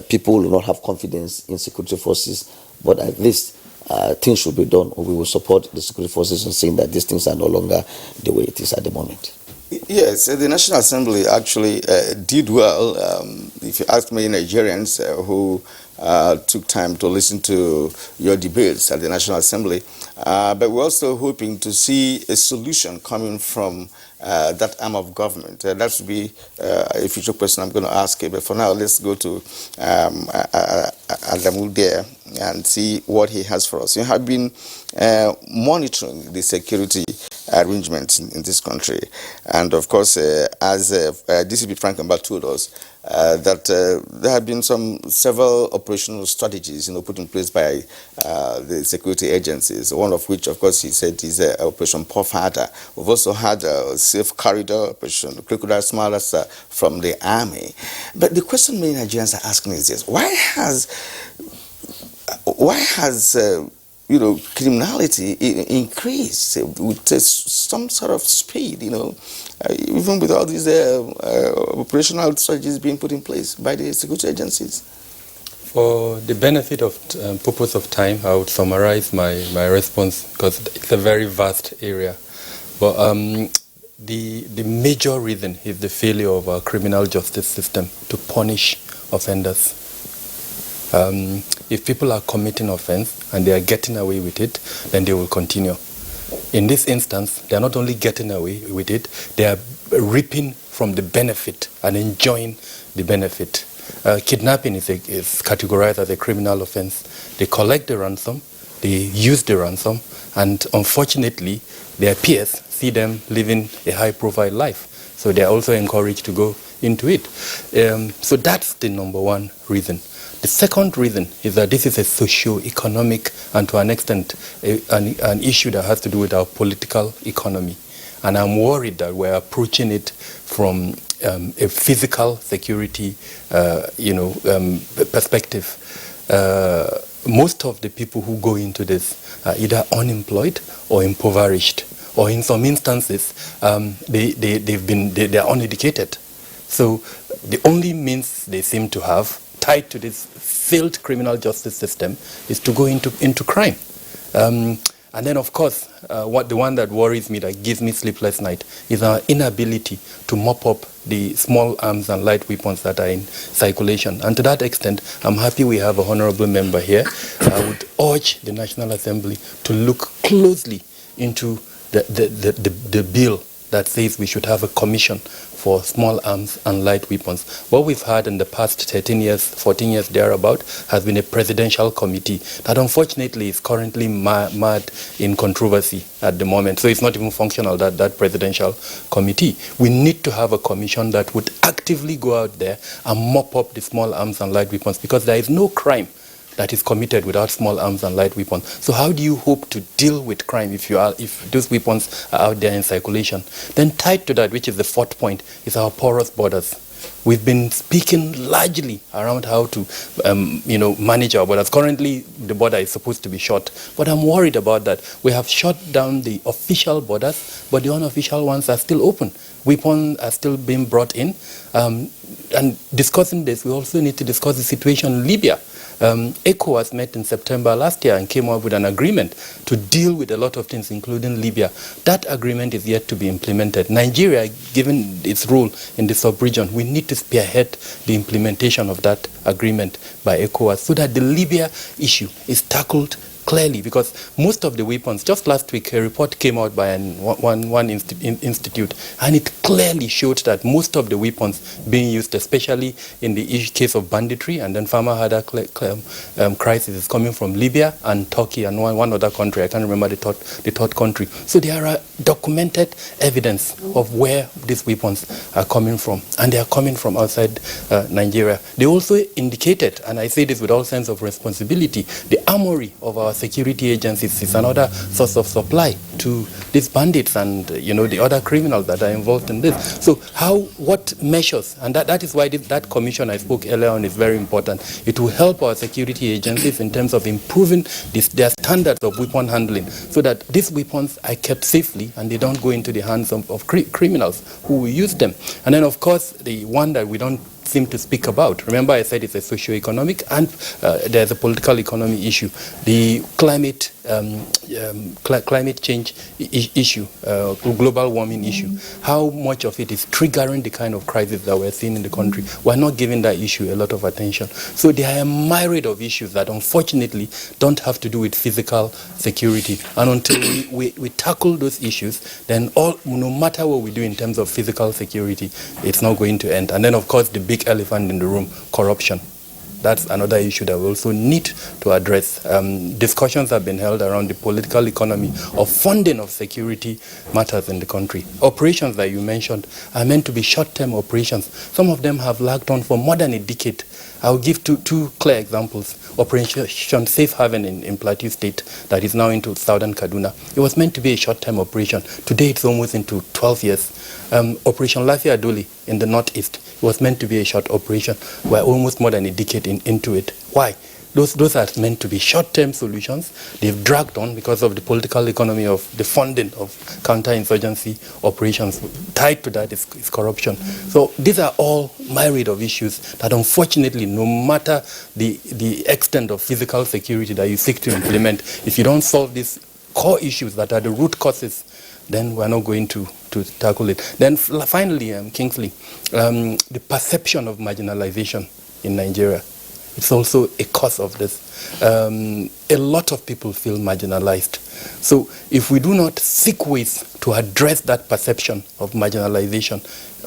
people will not have confidence in security forces. But at least things should be done, or we will support the security forces in saying that these things are no longer the way it is at the moment. Yes, the National Assembly actually did well. If you ask many Nigerians who took time to listen to your debates at the National Assembly. But we're also hoping to see a solution coming from that arm of government. That should be a future question I'm going to ask you. But for now, let's go to Adamu there and see what he has for us. You have been monitoring the security arrangements in this country. And of course, as DCP Frank Mbah told us, that there have been several operational strategies, put in place by the security agencies. One of which, of course, he said is Operation Pofada. We've also had a Safe Corridor Operation, Crocodile Smilers from the army. But the question many Nigerians are asking is this: why has criminality increased with some sort of speed, even with all these operational strategies being put in place by the security agencies? For the benefit of purpose of time, I would summarize my response because it's a very vast area. But the major reason is the failure of our criminal justice system to punish offenders. If people are committing offense and they are getting away with it, then they will continue. In this instance, they are not only getting away with it, they are reaping from the benefit and enjoying the benefit. Kidnapping is categorized as a criminal offense. They collect the ransom, they use the ransom, and unfortunately, their peers see them living a high-profile life. So they are also encouraged to go into it. So that's the number one reason. The second reason is that this is a socio-economic and to an extent an issue that has to do with our political economy. And I'm worried that we're approaching it from a physical security perspective. Most of the people who go into this are either unemployed or impoverished, or in some instances they are uneducated. So the only means they seem to have tied to this failed criminal justice system is to go into crime. And then, of course, the one that worries me, that gives me sleepless night, is our inability to mop up the small arms and light weapons that are in circulation. And to that extent, I'm happy we have a honorable member here. I would urge the National Assembly to look closely into the bill that says we should have a commission for small arms and light weapons. What we've had in the past 13 years, 14 years thereabout, has been a presidential committee that unfortunately is currently mad in controversy at the moment. So it's not even functional, that presidential committee. We need to have a commission that would actively go out there and mop up the small arms and light weapons, because there is no crime that is committed without small arms and light weapons. So how do you hope to deal with crime if those weapons are out there in circulation? Then tied to that, which is the fourth point, is our porous borders. We've been speaking largely around how to manage our borders. Currently, the border is supposed to be shut, but I'm worried about that. We have shut down the official borders, but the unofficial ones are still open. Weapons are still being brought in. And discussing this, we also need to discuss the situation in Libya. ECOWAS met in September last year and came up with an agreement to deal with a lot of things, including Libya. That agreement is yet to be implemented. Nigeria, given its role in the sub-region, we need to spearhead the implementation of that agreement by ECOWAS so that the Libya issue is tackled clearly, because most of the weapons, just last week a report came out by one institute, and it clearly showed that most of the weapons being used, especially in the case of banditry and then farmer harder crisis, is coming from Libya and Turkey and one other country. I can't remember the third country. So there are documented evidence of where these weapons are coming from, and they are coming from outside Nigeria. They also indicated, and I say this with all sense of responsibility, the armory of our security agencies is another source of supply to these bandits and the other criminals that are involved in this. So what measures, and that is why that commission I spoke earlier on is very important. It will help our security agencies in terms of improving their standards of weapon handling, so that these weapons are kept safely and they don't go into the hands of criminals who will use them. And then, of course, the one that we don't seem to speak about. Remember, I said it's a socio-economic and there's a political economy issue. The climate change issue, global warming issue, how much of it is triggering the kind of crisis that we're seeing in the country. We're not giving that issue a lot of attention. So there are a myriad of issues that unfortunately don't have to do with physical security. And until we tackle those issues, then no matter what we do in terms of physical security, it's not going to end. And then, of course, the big elephant in the room, corruption. That's another issue that we also need to address. Discussions have been held around the political economy of funding of security matters in the country. Operations that you mentioned are meant to be short-term operations. Some of them have lagged on for more than a decade. I'll give two clear examples. Operation Safe Haven in Plateau State that is now into southern Kaduna. It was meant to be a short-term operation. Today it's almost into 12 years. Operation Lafia Doli in the northeast, it was meant to be a short operation. We're almost more than a decade into it. Why? Those are meant to be short-term solutions. They've dragged on because of the political economy of the funding of counter-insurgency operations. Tied to that is corruption. So these are all myriad of issues that unfortunately, no matter the extent of physical security that you seek to implement, if you don't solve these core issues that are the root causes, then we're not going to tackle it. Then finally, Kingsley, the perception of marginalization in Nigeria. It's also a cause of this. A lot of people feel marginalized. So if we do not seek ways to address that perception of marginalization,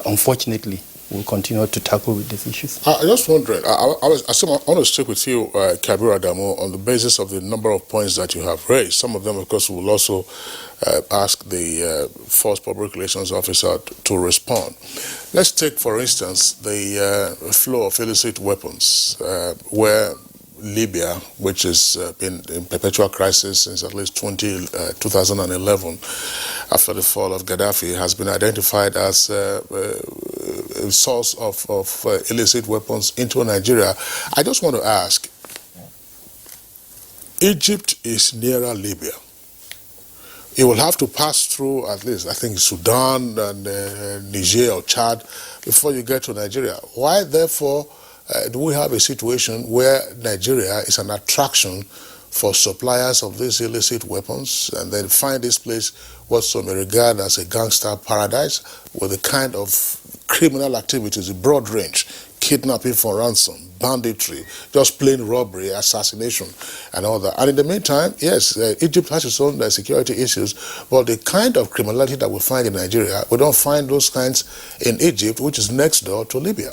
unfortunately, we'll continue to tackle with these issues. I just wondering, I want to stick with you, Kabir Adamu, on the basis of the number of points that you have raised. Some of them, of course, will also ask the Force Public Relations Officer to respond. Let's take, for instance, the flow of illicit weapons, where Libya, which has been in perpetual crisis since at least 2011, after the fall of Gaddafi, has been identified as a source of illicit weapons into Nigeria. I just want to ask, Egypt is nearer Libya. It will have to pass through at least, I think, Sudan and Niger or Chad before you get to Nigeria. Why, therefore, do we have a situation where Nigeria is an attraction for suppliers of these illicit weapons, and then find this place what some may regard as a gangster paradise with the kind of criminal activities, a broad range, kidnapping for ransom, banditry, just plain robbery, assassination, and all that. And in the meantime, yes, Egypt has its own security issues, but the kind of criminality that we find in Nigeria, we don't find those kinds in Egypt, which is next door to Libya.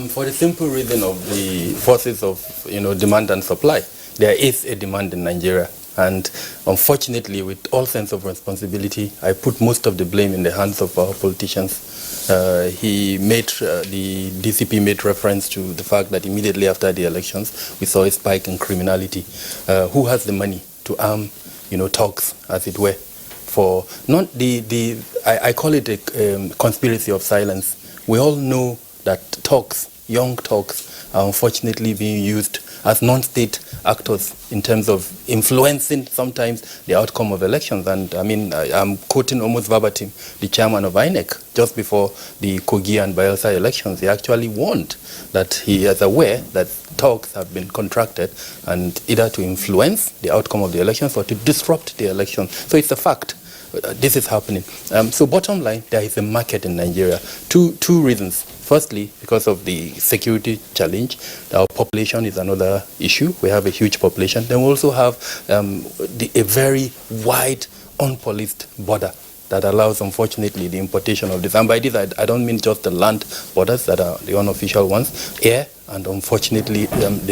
For the simple reason of the forces of demand and supply, there is a demand in Nigeria. And unfortunately, with all sense of responsibility, I put most of the blame in the hands of our politicians. The DCP made reference to the fact that immediately after the elections, we saw a spike in criminality. Who has the money to arm, thugs, as it were? For not I call it a conspiracy of silence. We all know that thugs, young thugs, are unfortunately being used as non-state actors in terms of influencing sometimes the outcome of elections. And I mean, I'm quoting almost verbatim the chairman of INEC just before the Kogi and Bayelsa elections. He actually warned that he is aware that thugs have been contracted and either to influence the outcome of the elections or to disrupt the elections. So it's a fact. This is happening. So bottom line, there is a market in Nigeria. Two reasons. Firstly, because of the security challenge, our population is another issue. We have a huge population. Then we also have a very wide, unpoliced border that allows, unfortunately, the importation of this. And by this, I don't mean just the land borders that are the unofficial ones, air, and unfortunately,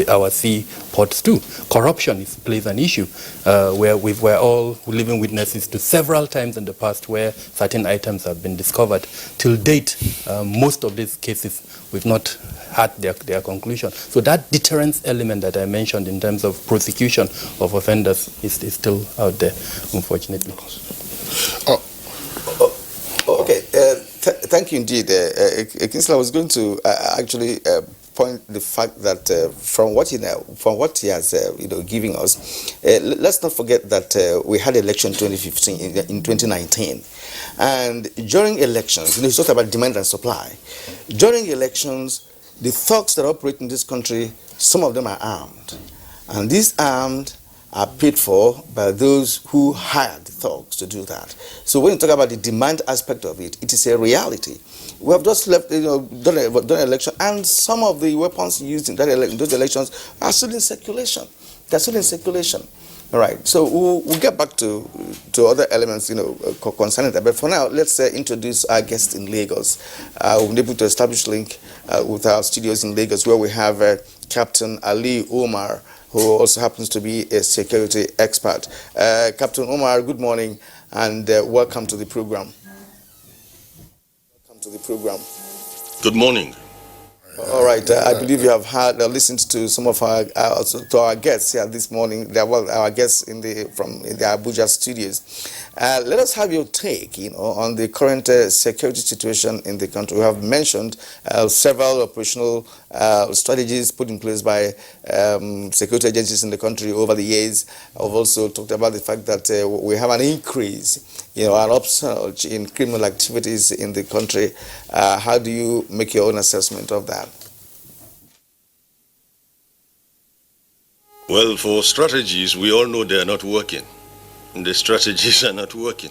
our sea ports too. Corruption plays an issue where we're all living witnesses to several times in the past where certain items have been discovered. Till date, most of these cases, we've not had their conclusion. So that deterrence element that I mentioned in terms of prosecution of offenders is still out there, unfortunately. Okay, thank you indeed. Kingsley, I was going to actually point the fact that from what he has giving us, let's not forget that we had election 2015 in 2019, and during elections, you talked about demand and supply. During elections, the thugs that operate in this country, some of them are armed. And these armed are paid for by those who hired the thugs to do that. So when you talk about the demand aspect of it, it is a reality. We have just left, done an election, and some of the weapons used in those elections are still in circulation. They're still in circulation. All right, so we'll get back to other elements, concerning that. But for now, let's introduce our guest in Lagos. We've been able to establish link with our studios in Lagos, where we have Captain Ali Omar, who also happens to be a security expert. Captain Omar, good morning, and welcome to the program. Welcome to the program. Good morning. All right, I believe you have heard or listened to some of our guests here this morning. Well, our guests from the Abuja studios. Let us have your take, on the current security situation in the country. We have mentioned several operational strategies put in place by security agencies in the country over the years. I've also talked about the fact that we have an increase, an upsurge in criminal activities in the country. How do you make your own assessment of that? Well, for strategies, we all know they are not working. The strategies are not working.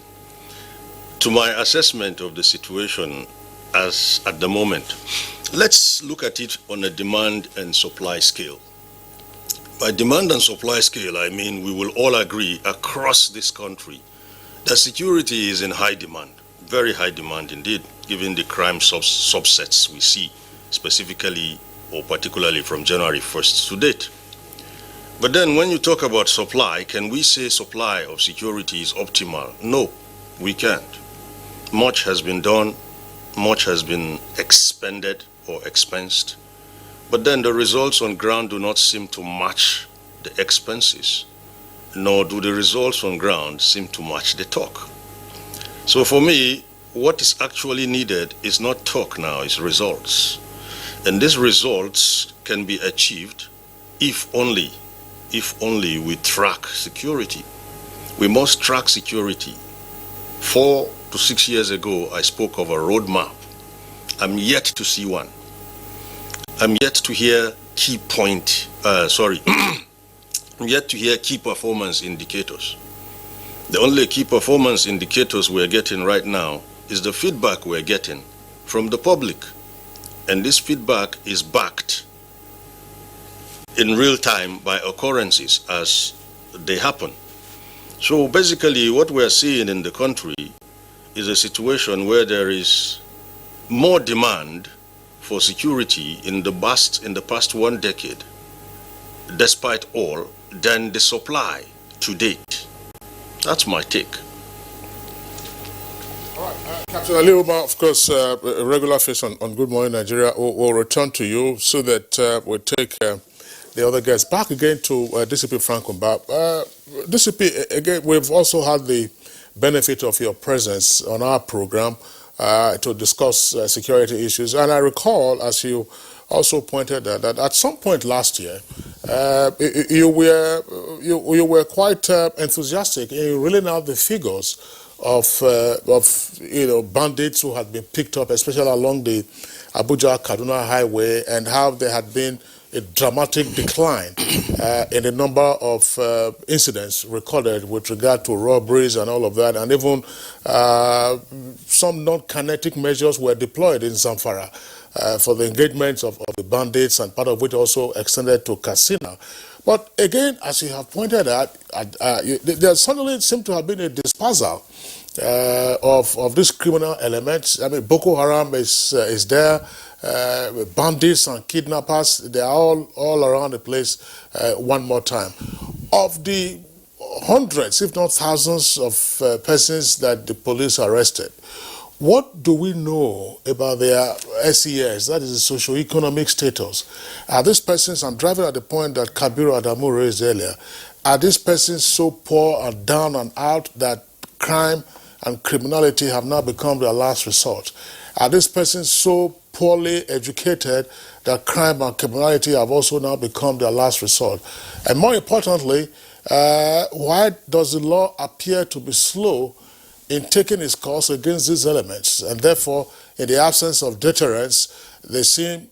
To my assessment of the situation as at the moment, let's look at it on a demand and supply scale. By demand and supply scale, I mean we will all agree across this country that security is in high demand, very high demand indeed, given the crime subsets we see, specifically or particularly from January 1st to date. But then when you talk about supply, can we say supply of security is optimal? No, we can't. Much has been done, much has been expended or expensed, but then the results on ground do not seem to match the expenses, nor do the results on ground seem to match the talk. So for me, what is actually needed is not talk now, it's results. And these results can be achieved if only we track security. We must track security. 4 to 6 years ago, I spoke of a roadmap. I'm yet to see one. I'm yet to hear I'm yet to hear key performance indicators. The only key performance indicators we're getting right now is the feedback we're getting from the public. And this feedback is backed in real time by occurrences as they happen. So basically what we're seeing in the country is a situation where there is more demand for security in the past 1 decade, despite all, than the supply to date. That's my take. All right, Captain Ali Omar, of course, a regular face on Good Morning Nigeria. We'll return to you so that we'll take the other guests back again to DCP Frank Umba. DCP, again, we've also had the benefit of your presence on our program to discuss security issues. And I recall, as you also pointed out, that at some point last year, you were quite enthusiastic in reeling out the figures of bandits who had been picked up, especially along the Abuja-Kaduna highway, and how there had been a dramatic decline in the number of incidents recorded with regard to robberies and all of that, and even some non-kinetic measures were deployed in Zamfara for the engagement of the bandits, and part of which also extended to Katsina. But again, as you have pointed out, there suddenly seemed to have been a dispersal of these criminal elements. I mean, Boko Haram is there. Bandits and kidnappers, they are all around the place one more time. Of the hundreds, if not thousands of persons that the police arrested, what do we know about their SES, that is the socio-economic status? Are these persons, I'm driving at the point that Kabiru Adamu raised earlier, are these persons so poor and down and out that crime and criminality have now become their last resort? Are these persons so poorly educated that crime and criminality have also now become their last resort? And more importantly, why does the law appear to be slow in taking its course against these elements? And therefore, in the absence of deterrence, they seem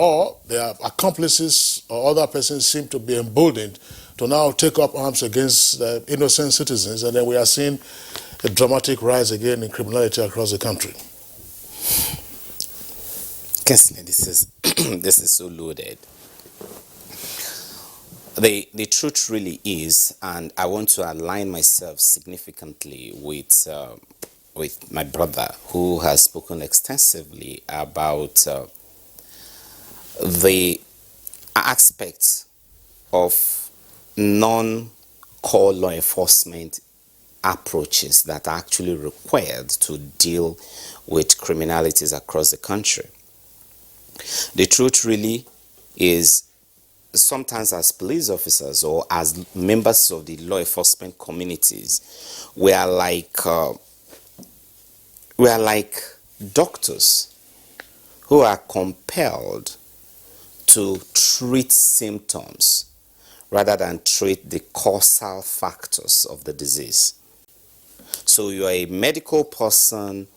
or their accomplices or other persons seem to be emboldened to now take up arms against innocent citizens, and then we are seeing a dramatic rise again in criminality across the country. Kingsley, this is this is so loaded. The truth really is, and I want to align myself significantly with my brother, who has spoken extensively about the aspects of non-core law enforcement approaches that are actually required to deal with criminalities across the country. The truth really is, sometimes as police officers or as members of the law enforcement communities, we are like doctors who are compelled to treat symptoms rather than treat the causal factors of the disease. So you are a medical person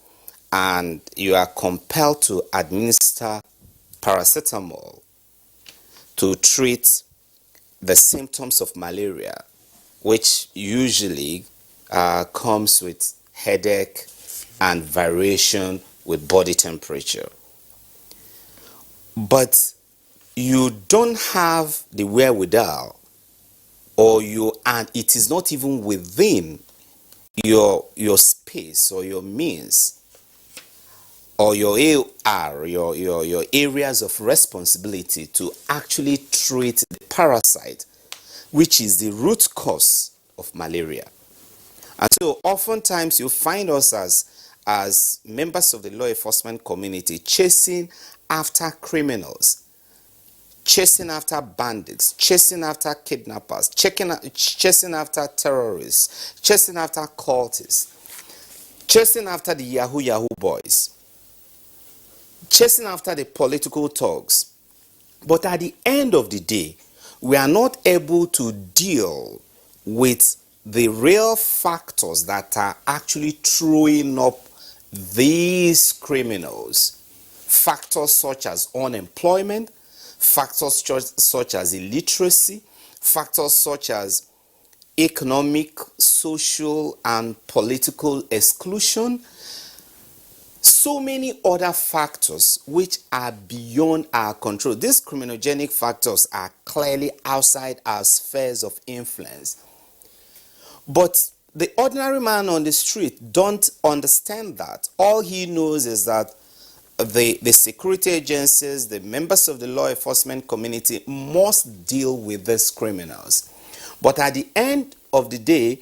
and you are compelled to administer paracetamol to treat the symptoms of malaria, which usually comes with headache and variation with body temperature. But you don't have the wherewithal, and it is not even within your space or your means or your AR, your areas of responsibility to actually treat the parasite, which is the root cause of malaria. And so oftentimes you find us as members of the law enforcement community chasing after criminals, chasing after bandits, chasing after kidnappers, chasing after terrorists, chasing after cultists, chasing after the Yahoo boys, chasing after the political thugs. But at the end of the day, we are not able to deal with the real factors that are actually throwing up these criminals. Factors such as unemployment, factors such as illiteracy, factors such as economic, social, and political exclusion. So many other factors which are beyond our control. These criminogenic factors are clearly outside our spheres of influence. But the ordinary man on the street don't understand that. All he knows is that the security agencies, the members of the law enforcement community must deal with these criminals. But at the end of the day,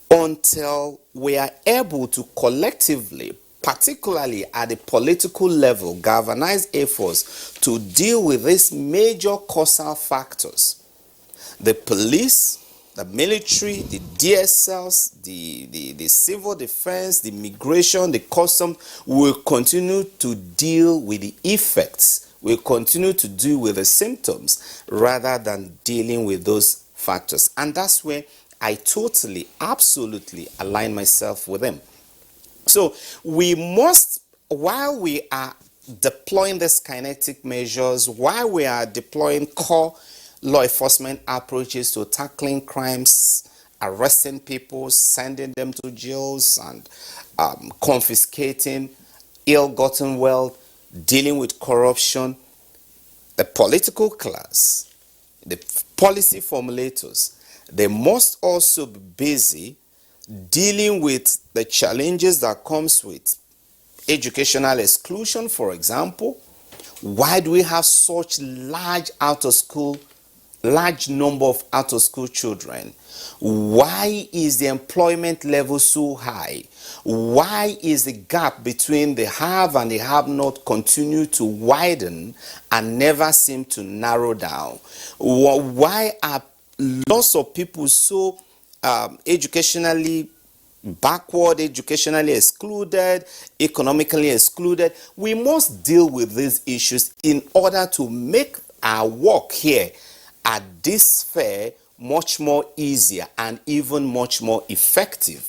until we are able to collectively, particularly at the political level, galvanize efforts to deal with these major causal factors, the police, the military, the DSLs, the civil defense, the immigration, the customs will continue to deal with the effects, will continue to deal with the symptoms rather than dealing with those factors. And that's where I totally, absolutely align myself with them. So we must, while we are deploying these kinetic measures, while we are deploying core law enforcement approaches to tackling crimes, arresting people, sending them to jails, and confiscating ill-gotten wealth, dealing with corruption, the political class, the policy formulators, they must also be busy dealing with the challenges that comes with educational exclusion, for example. Why do we have such large number of out-of-school children? Why is the employment level so high? Why is the gap between the have and the have-not continue to widen and never seem to narrow down? Why are lots of people so educationally backward, educationally excluded, economically excluded? We must deal with these issues in order to make our work here at this fair much more easier and even much more effective.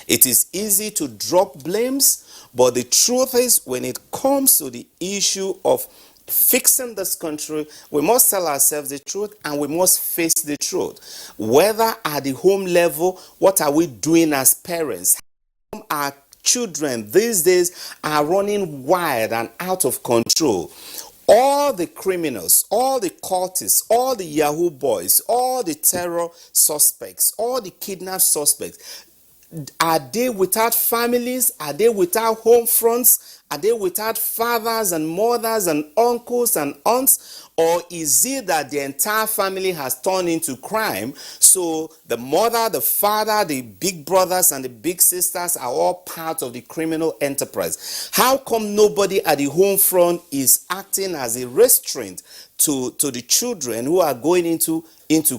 It is easy to drop blames, but the truth is, when it comes to the issue of fixing this country, we must tell ourselves the truth and we must face the truth. Whether at the home level, what are we doing as parents? Our children these days are running wild and out of control. All the criminals, all the cultists, all the Yahoo boys, all the terror suspects, all the kidnap suspects, are they without families? Are they without home fronts? Are they without fathers and mothers and uncles and aunts? Or is it that the entire family has turned into crime? So the mother, the father, the big brothers and the big sisters are all part of the criminal enterprise. How come nobody at the home front is acting as a restraint to the children who are going into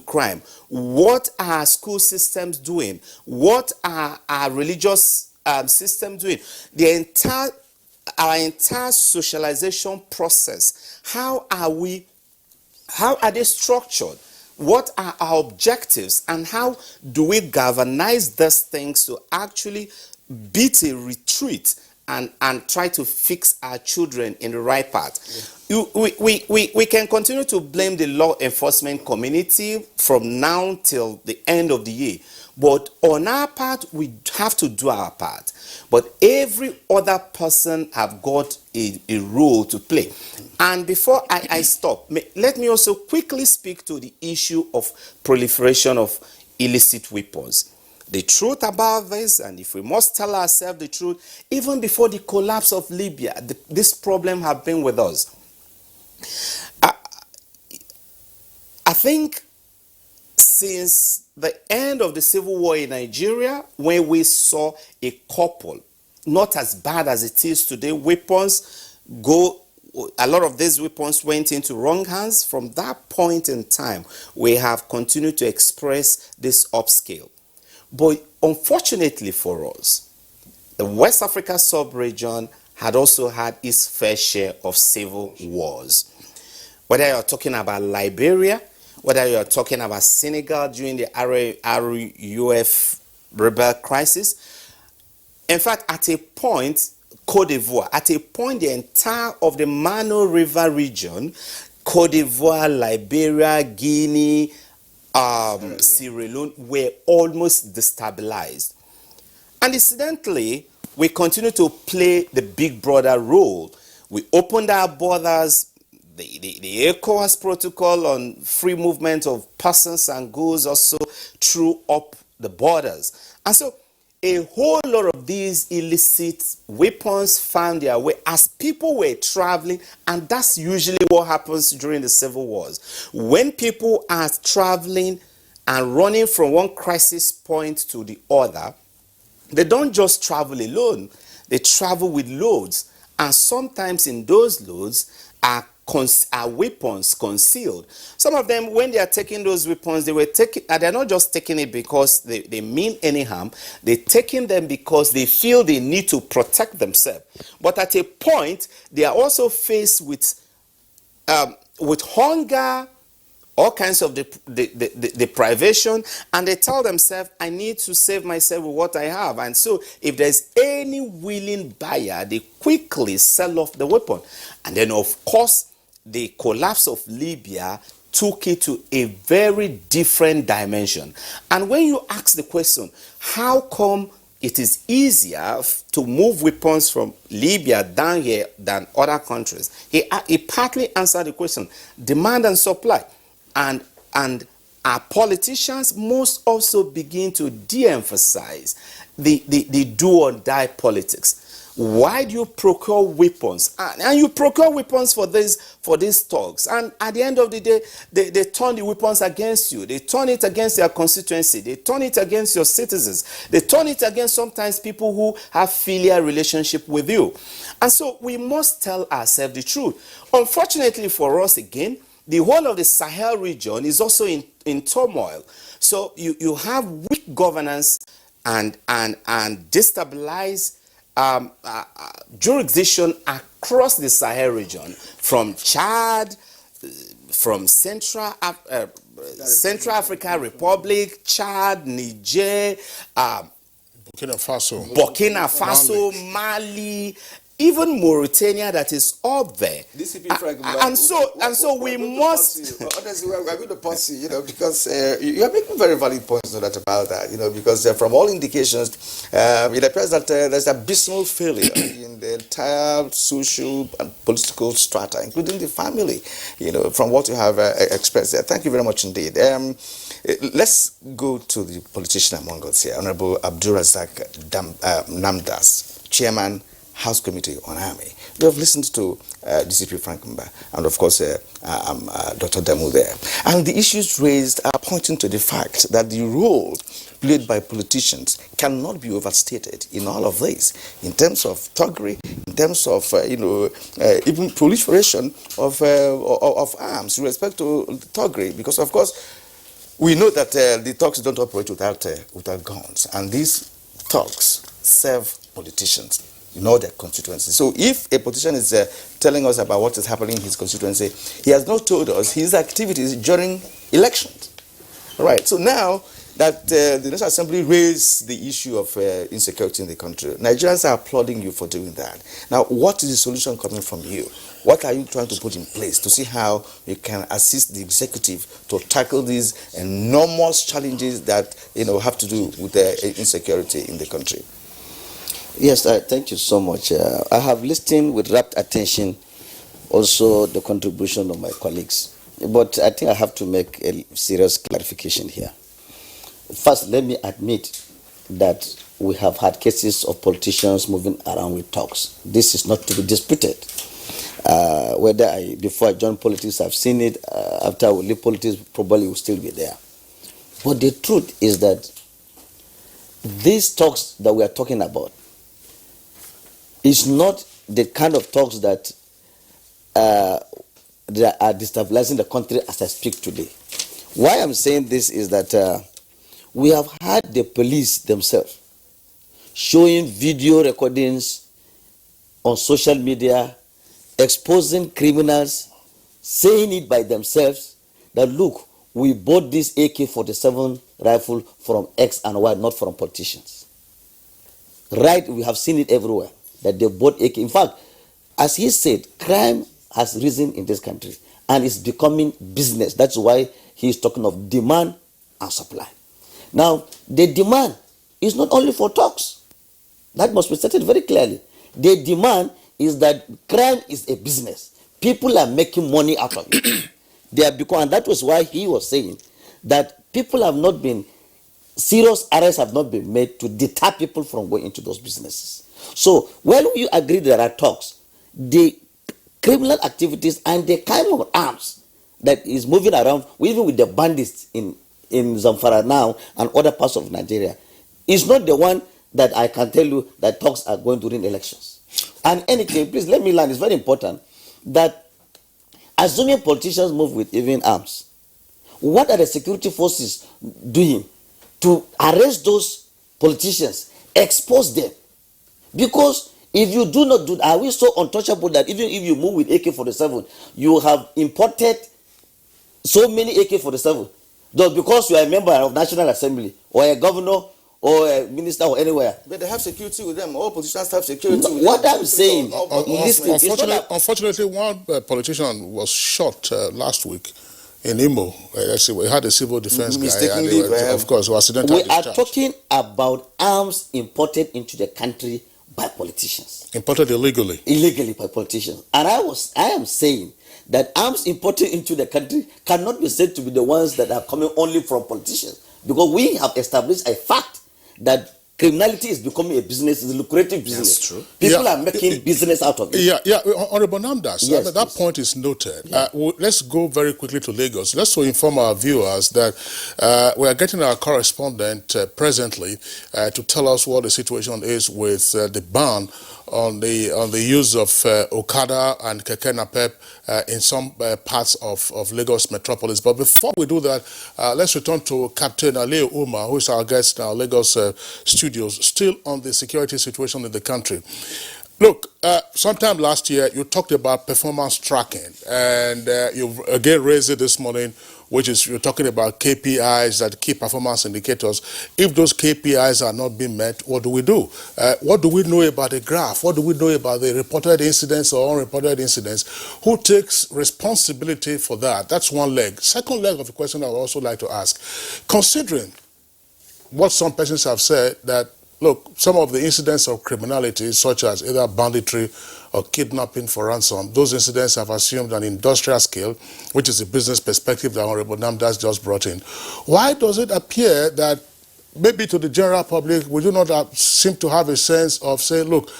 crime? What are school systems doing? What are our religious systems doing? Our entire socialization process, how are they structured? What are our objectives, and how do we galvanize these things to actually beat a retreat and try to fix our children in the right path? We can continue to blame the law enforcement community from now till the end of the year, but on our part, we have to do our part. But every other person have got a role to play. And before I stop, let me also quickly speak to the issue of proliferation of illicit weapons. The truth about this, and if we must tell ourselves the truth, even before the collapse of Libya, this problem have been with us. I think since the end of the civil war in Nigeria, when we saw a couple, not as bad as it is today, a lot of these weapons went into wrong hands. From that point in time, we have continued to express this upscale. But unfortunately for us, the West Africa sub-region had also had its fair share of civil wars. Whether you're talking about Liberia, whether you're talking about Senegal during the RUF rebel crisis. In fact, at a point, Cote d'Ivoire, at a point, the entire of the Mano River region, Cote d'Ivoire, Liberia, Guinea, Sierra Leone, were almost destabilized. And incidentally, we continue to play the big brother role. We opened our borders. The ECOWAS protocol on free movement of persons and goods also threw up the borders. And so a whole lot of these illicit weapons found their way as people were traveling, and that's usually what happens during the civil wars. When people are traveling and running from one crisis point to the other, they don't just travel alone, they travel with loads. And sometimes in those loads are weapons concealed. Some of them, when they are taking those weapons, they're not just taking it because they mean any harm. They're taking them because they feel they need to protect themselves. But at a point, they are also faced with hunger, all kinds of deprivation, and they tell themselves, I need to save myself with what I have. And so if there's any willing buyer, they quickly sell off the weapon. And then, of course, the collapse of Libya took it to a very different dimension. And when you ask the question, how come it is easier to move weapons from Libya down here than other countries, he partly answered the question: demand and supply. And our politicians must also begin to de-emphasize the do or die politics. Why do you procure weapons? And you procure weapons for these thugs. And at the end of the day, they turn the weapons against you. They turn it against their constituency. They turn it against your citizens. They turn it against sometimes people who have filial relationship with you. And so we must tell ourselves the truth. Unfortunately for us, again, the whole of the Sahel region is also in turmoil. So you have weak governance and destabilized jurisdiction across the Sahel region, from Chad, from Central African Republic, Chad, Niger, Burkina Faso, Mali, even Mauritania that is up there. And so we must. Honestly, we're going to pause you, because you are making very valid points about that, because from all indications, it appears that there's abysmal failure in the entire social and political strata, including the family, from what you have expressed there. Thank you very much indeed. Let's go to the politician among us here, Honorable Abdulrazak Namdas, Chairman, House Committee on Army. We have listened to DCP Frank Mba and, of course, Dr. Damu there. And the issues raised are pointing to the fact that the role played by politicians cannot be overstated in all of this, in terms of thuggery, in terms of, even proliferation of arms with respect to thuggery, because, of course, we know that the thugs don't operate without guns, and these thugs serve politicians in all their constituencies. So if a politician is telling us about what is happening in his constituency, he has not told us his activities during elections. All right, so now that the National Assembly raised the issue of insecurity in the country, Nigerians are applauding you for doing that. Now, what is the solution coming from you? What are you trying to put in place to see how you can assist the executive to tackle these enormous challenges that have to do with insecurity in the country? Yes, thank you so much. I have listened with rapt attention also the contribution of my colleagues. But I think I have to make a serious clarification here. First, let me admit that we have had cases of politicians moving around with talks. This is not to be disputed. Before I joined politics, I've seen it. After I will leave politics, probably will still be there. But the truth is that these talks that we are talking about is not the kind of talks that are destabilizing the country as I speak today. Why I'm saying this is that we have had the police themselves showing video recordings on social media, exposing criminals, saying it by themselves that, look, we bought this AK-47 rifle from X and Y, not from politicians. Right, we have seen it everywhere, that they bought AK. In fact, as he said, crime has risen in this country and it's becoming business. That's why he's talking of demand and supply. Now, the demand is not only for talks. That must be stated very clearly. The demand is that crime is a business. People are making money out of it. And that was why he was saying that people have not been, serious arrests have not been made to deter people from going into those businesses. So when you agree there are talks, the criminal activities and the kind of arms that is moving around, even with the bandits in Zamfara now and other parts of Nigeria, is not the one that I can tell you that talks are going during elections. And anything, please let me learn, it's very important that assuming politicians move with even arms, what are the security forces doing to arrest those politicians, expose them? Because if you do not do that, are we so untouchable that even if you move with AK-47, you have imported so many AK-47, just because you are a member of National Assembly or a governor or a minister or anywhere? But they have security with them. All politicians have security with what them. I'm saying, unfortunately, one politician was shot last week in Imo. We had a civil defense guy, and of course, was accidentally discharged. We are talking about arms imported into the country by politicians. Imported illegally. Illegally by politicians. And I am saying that arms imported into the country cannot be said to be the ones that are coming only from politicians, because we have established a fact that criminality is becoming a business, it's a lucrative business. That's true. People are making business out of it. Yeah. Honorable Namdas, yes, that point is noted. Yeah. Let's go very quickly to Lagos. Let's inform our viewers that we are getting our correspondent presently to tell us what the situation is with the ban on the use of Okada and Keke Napep in some parts of Lagos metropolis. But before we do that, let's return to Captain Aliyu Umar, who is our guest in our Lagos studios, still on the security situation in the country. Look, sometime last year, you talked about performance tracking, and you've again raised it this morning which is you're talking about KPIs, that key performance indicators. If those KPIs are not being met, what do we do? What do we know about the graph? What do we know about the reported incidents or unreported incidents? Who takes responsibility for that? That's one leg. Second leg of the question I would also like to ask, considering what some persons have said, that look, some of the incidents of criminality, such as either banditry or kidnapping for ransom, those incidents have assumed an industrial scale, which is the business perspective that Honorable Namdas just brought in. Why does it appear that maybe to the general public, we do not seem to have a sense of saying, look,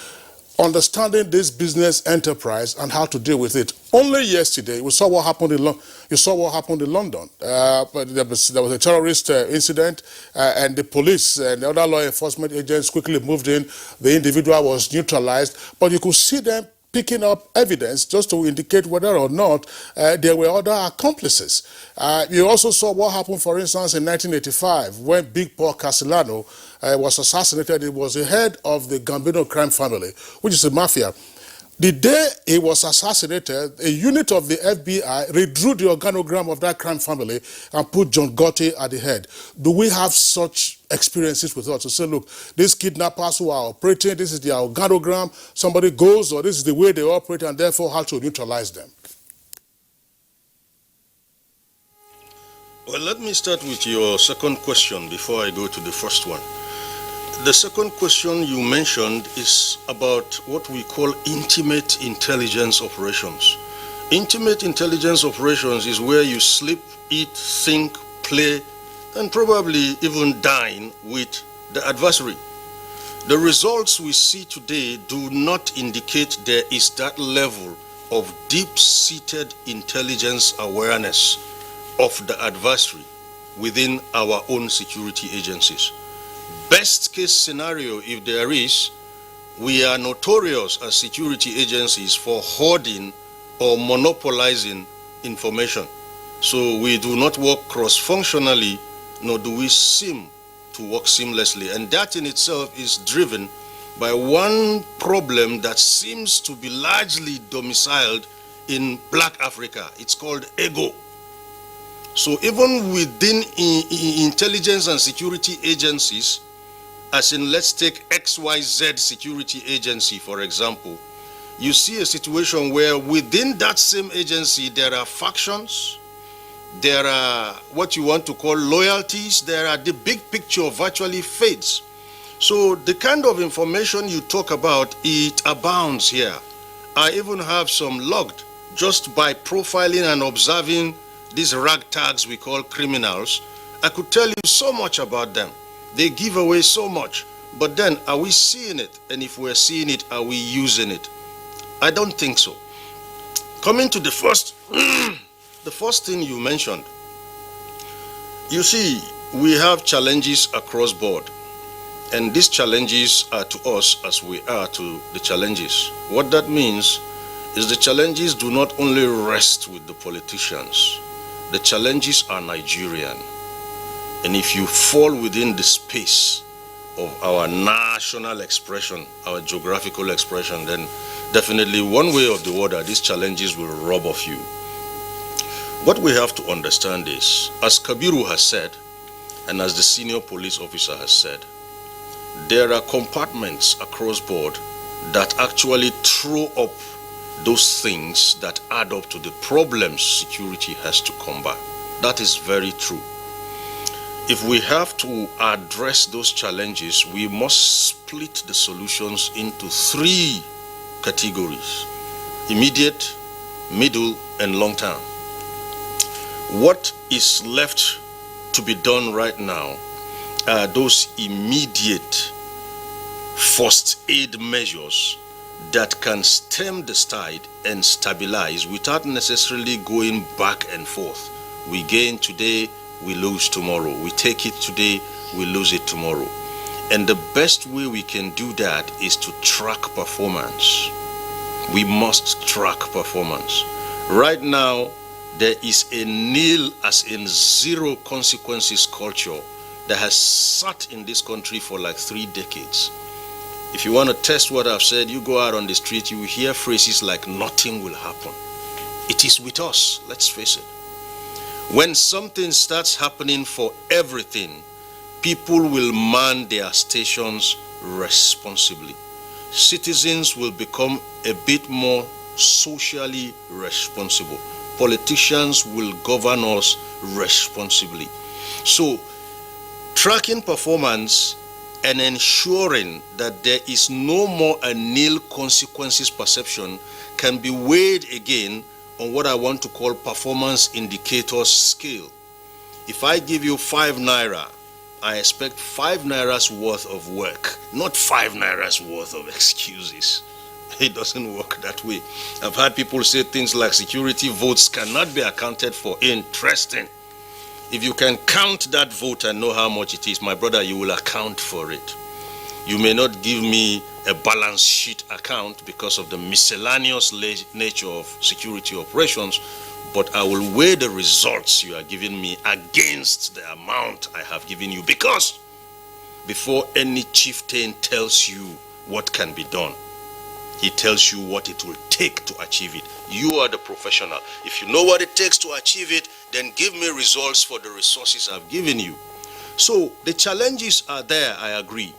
understanding this business enterprise and how to deal with it? Only yesterday, we saw what happened in London. But there was a terrorist incident, and the police and the other law enforcement agents quickly moved in. The individual was neutralized, but you could see them picking up evidence just to indicate whether or not there were other accomplices. You also saw what happened, for instance, in 1985 when Big Paul Castellano was assassinated. He was the head of the Gambino crime family, which is a mafia. The day he was assassinated, a unit of the FBI redrew the organogram of that crime family and put John Gotti at the head. Do we have such experiences with us to say, look, these kidnappers who are operating, this is their organogram, somebody goes, or this is the way they operate, and therefore how to neutralize them? Well, let me start with your second question before I go to the first one. The second question you mentioned is about what we call intimate intelligence operations. Intimate intelligence operations is where you sleep, eat, think, play, and probably even dine with the adversary. The results we see today do not indicate there is that level of deep-seated intelligence awareness of the adversary within our own security agencies. Best case scenario, if there is, we are notorious as security agencies for hoarding or monopolizing information. So we do not work cross-functionally, nor do we seem to work seamlessly. And that in itself is driven by one problem that seems to be largely domiciled in Black Africa. It's called ego. So even within intelligence and security agencies, as in, let's take XYZ security agency, for example, you see a situation where within that same agency, there are factions, there are what you want to call loyalties, there are the big picture virtually fades. So the kind of information you talk about, it abounds here. I even have some logged just by profiling and observing these ragtags we call criminals. I could tell you so much about them. They give away so much, but then are we seeing it? And if we're seeing it, are we using it? I don't think so. Coming to the first, the first thing you mentioned, you see, we have challenges across board, and these challenges are to us as we are to the challenges. What that means is the challenges do not only rest with the politicians. The challenges are Nigerian. And if you fall within the space of our national expression, our geographical expression, then definitely one way or the other, these challenges will rob off you. What we have to understand is, as Kabiru has said, and as the senior police officer has said, there are compartments across board that actually throw up those things that add up to the problems security has to combat. That is very true. If we have to address those challenges, we must split the solutions into three categories: immediate, middle, and long term. What is left to be done right now are those immediate first aid measures that can stem the tide and stabilize without necessarily going back and forth. We gain today, we lose tomorrow. We take it today, we lose it tomorrow. And the best way we can do that is to track performance. We must track performance. Right now, there is a nil, as in zero consequences culture that has sat in this country for like 3 decades. If you want to test what I've said, you go out on the street, you will hear phrases like nothing will happen. It is with us, let's face it. When something starts happening for everything, people will man their stations responsibly. Citizens will become a bit more socially responsible. Politicians will govern us responsibly. So, tracking performance and ensuring that there is no more a nil consequences perception can be weighed again on what I want to call performance indicators scale. If I give you 5 naira, I expect 5 naira's worth of work, not 5 naira's worth of excuses. It doesn't work that way. I've had people say things like security votes cannot be accounted for. Interesting. If you can count that vote and know how much it is, my brother, you will account for it. You may not give me a balance sheet account because of the miscellaneous nature of security operations, but I will weigh the results you are giving me against the amount I have given you, because before any chieftain tells you what can be done, he tells you what it will take to achieve it. You are the professional. If you know what it takes to achieve it, then give me results for the resources I've given you. So the challenges are there, I agree.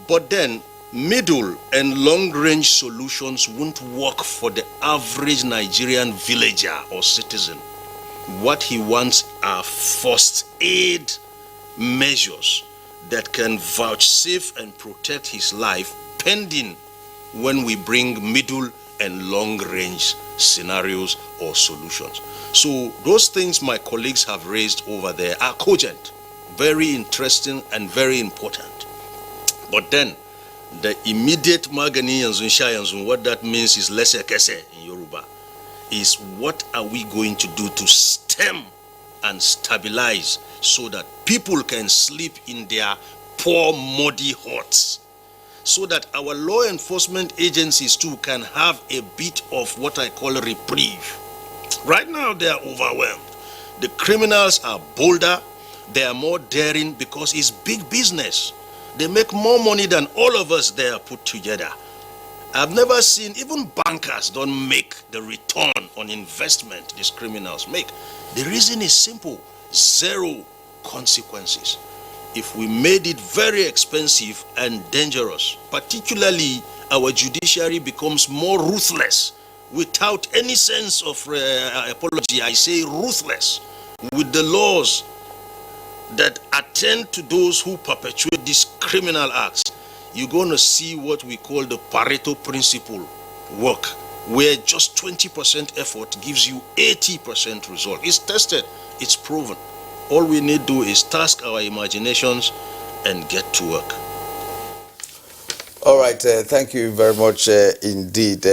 But then middle and long-range solutions won't work for the average Nigerian villager or citizen. What he wants are first aid measures that can vouchsafe and protect his life pending when we bring middle and long-range scenarios or solutions. So those things my colleagues have raised over there are cogent, very interesting and very important. But then the immediate magani and what that means is lese kese in Yoruba, is what are we going to do to stem and stabilize so that people can sleep in their poor muddy huts, so that our law enforcement agencies too can have a bit of what I call a reprieve. Right now they are overwhelmed. The criminals are bolder, they are more daring because it's big business. They make more money than all of us there put together. I've never seen, even bankers don't make the return on investment these criminals make. The reason is simple: zero consequences. If we made it very expensive and dangerous, particularly our judiciary becomes more ruthless, without any sense of apology, I say ruthless, with the laws that attend to those who perpetuate these criminal acts, you're going to see what we call the Pareto principle work, where just 20% effort gives you 80% result. It's tested, it's proven. All we need to do is task our imaginations and get to work. All right, thank you very much indeed,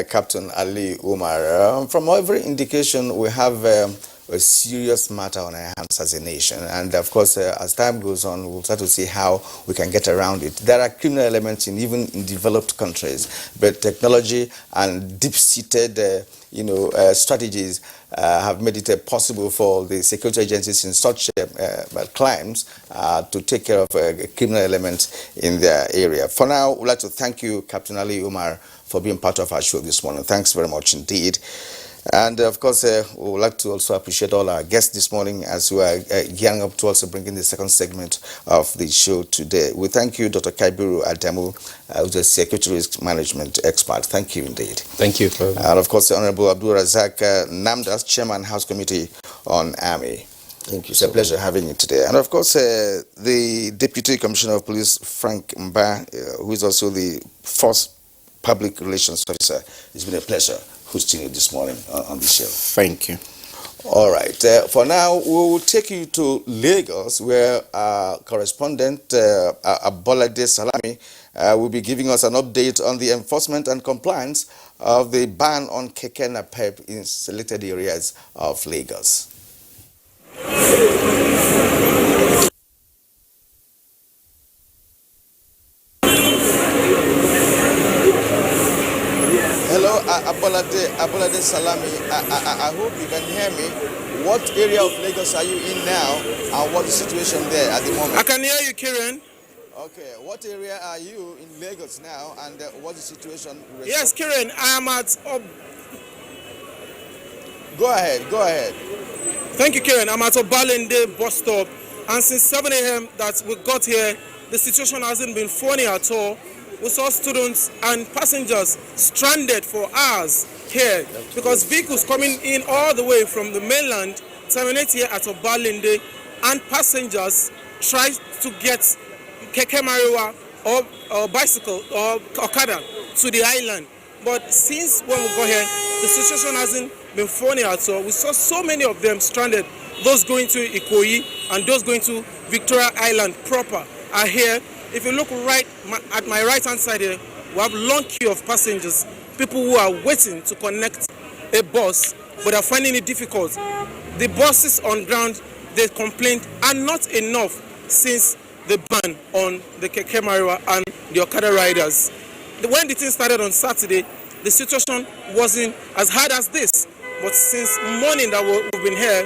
Captain Ali Umar. From every indication, we have a serious matter on our hands as a nation. And of course, as time goes on, we'll start to see how we can get around it. There are criminal elements even in developed countries, but technology and deep-seated strategies have made it possible for the security agencies in such crimes to take care of criminal elements in their area. For now, we'd like to thank you, Captain Ali Umar, for being part of our show this morning. Thanks very much indeed. And of course, we would like to also appreciate all our guests this morning as we are gearing up to also bringing the second segment of the show today. We thank you, Dr. Kaibiru Adamu, who's a security risk management expert. Thank you indeed. Thank you. And of course, the Honorable Abdul Razak Namdas, Chairman, House Committee on Army. Thank you. It's a pleasure having you today. And of course, the Deputy Commissioner of Police, Frank Mba, who is also the first Public Relations Officer. It's been a pleasure hosting you this morning on the show. Thank you. All right. For now, we will take you to Lagos, where our correspondent, Abolade Salami, will be giving us an update on the enforcement and compliance of the ban on keke napep in selected areas of Lagos. Hello, Abolade Salami. I hope you can hear me. What area of Lagos are you in now, and what's the situation there at the moment? I can hear you, Kiran. Okay, what area are you in Lagos now, and what's the situation? Yes, Kiran, I am at Go ahead, go ahead. Thank you, Karen. I'm at Obalende bus stop, and since 7 a.m. that we got here, the situation hasn't been funny at all. We saw students and passengers stranded for hours here because vehicles coming in all the way from the mainland terminate here at Obalende, and passengers try to get keke mariwa or bicycle or okada to the island. But since when we got here, the situation hasn't been funny at all. We saw so many of them stranded. Those going to Ikoyi and those going to Victoria Island proper are here. If you look right at my right hand side here, we have a long queue of passengers, people who are waiting to connect a bus, but are finding it difficult. The buses on ground, they complained, are not enough since the ban on the keke mariwa and the Okada riders. When the thing started on Saturday, the situation wasn't as hard as this. But since morning that we've been here,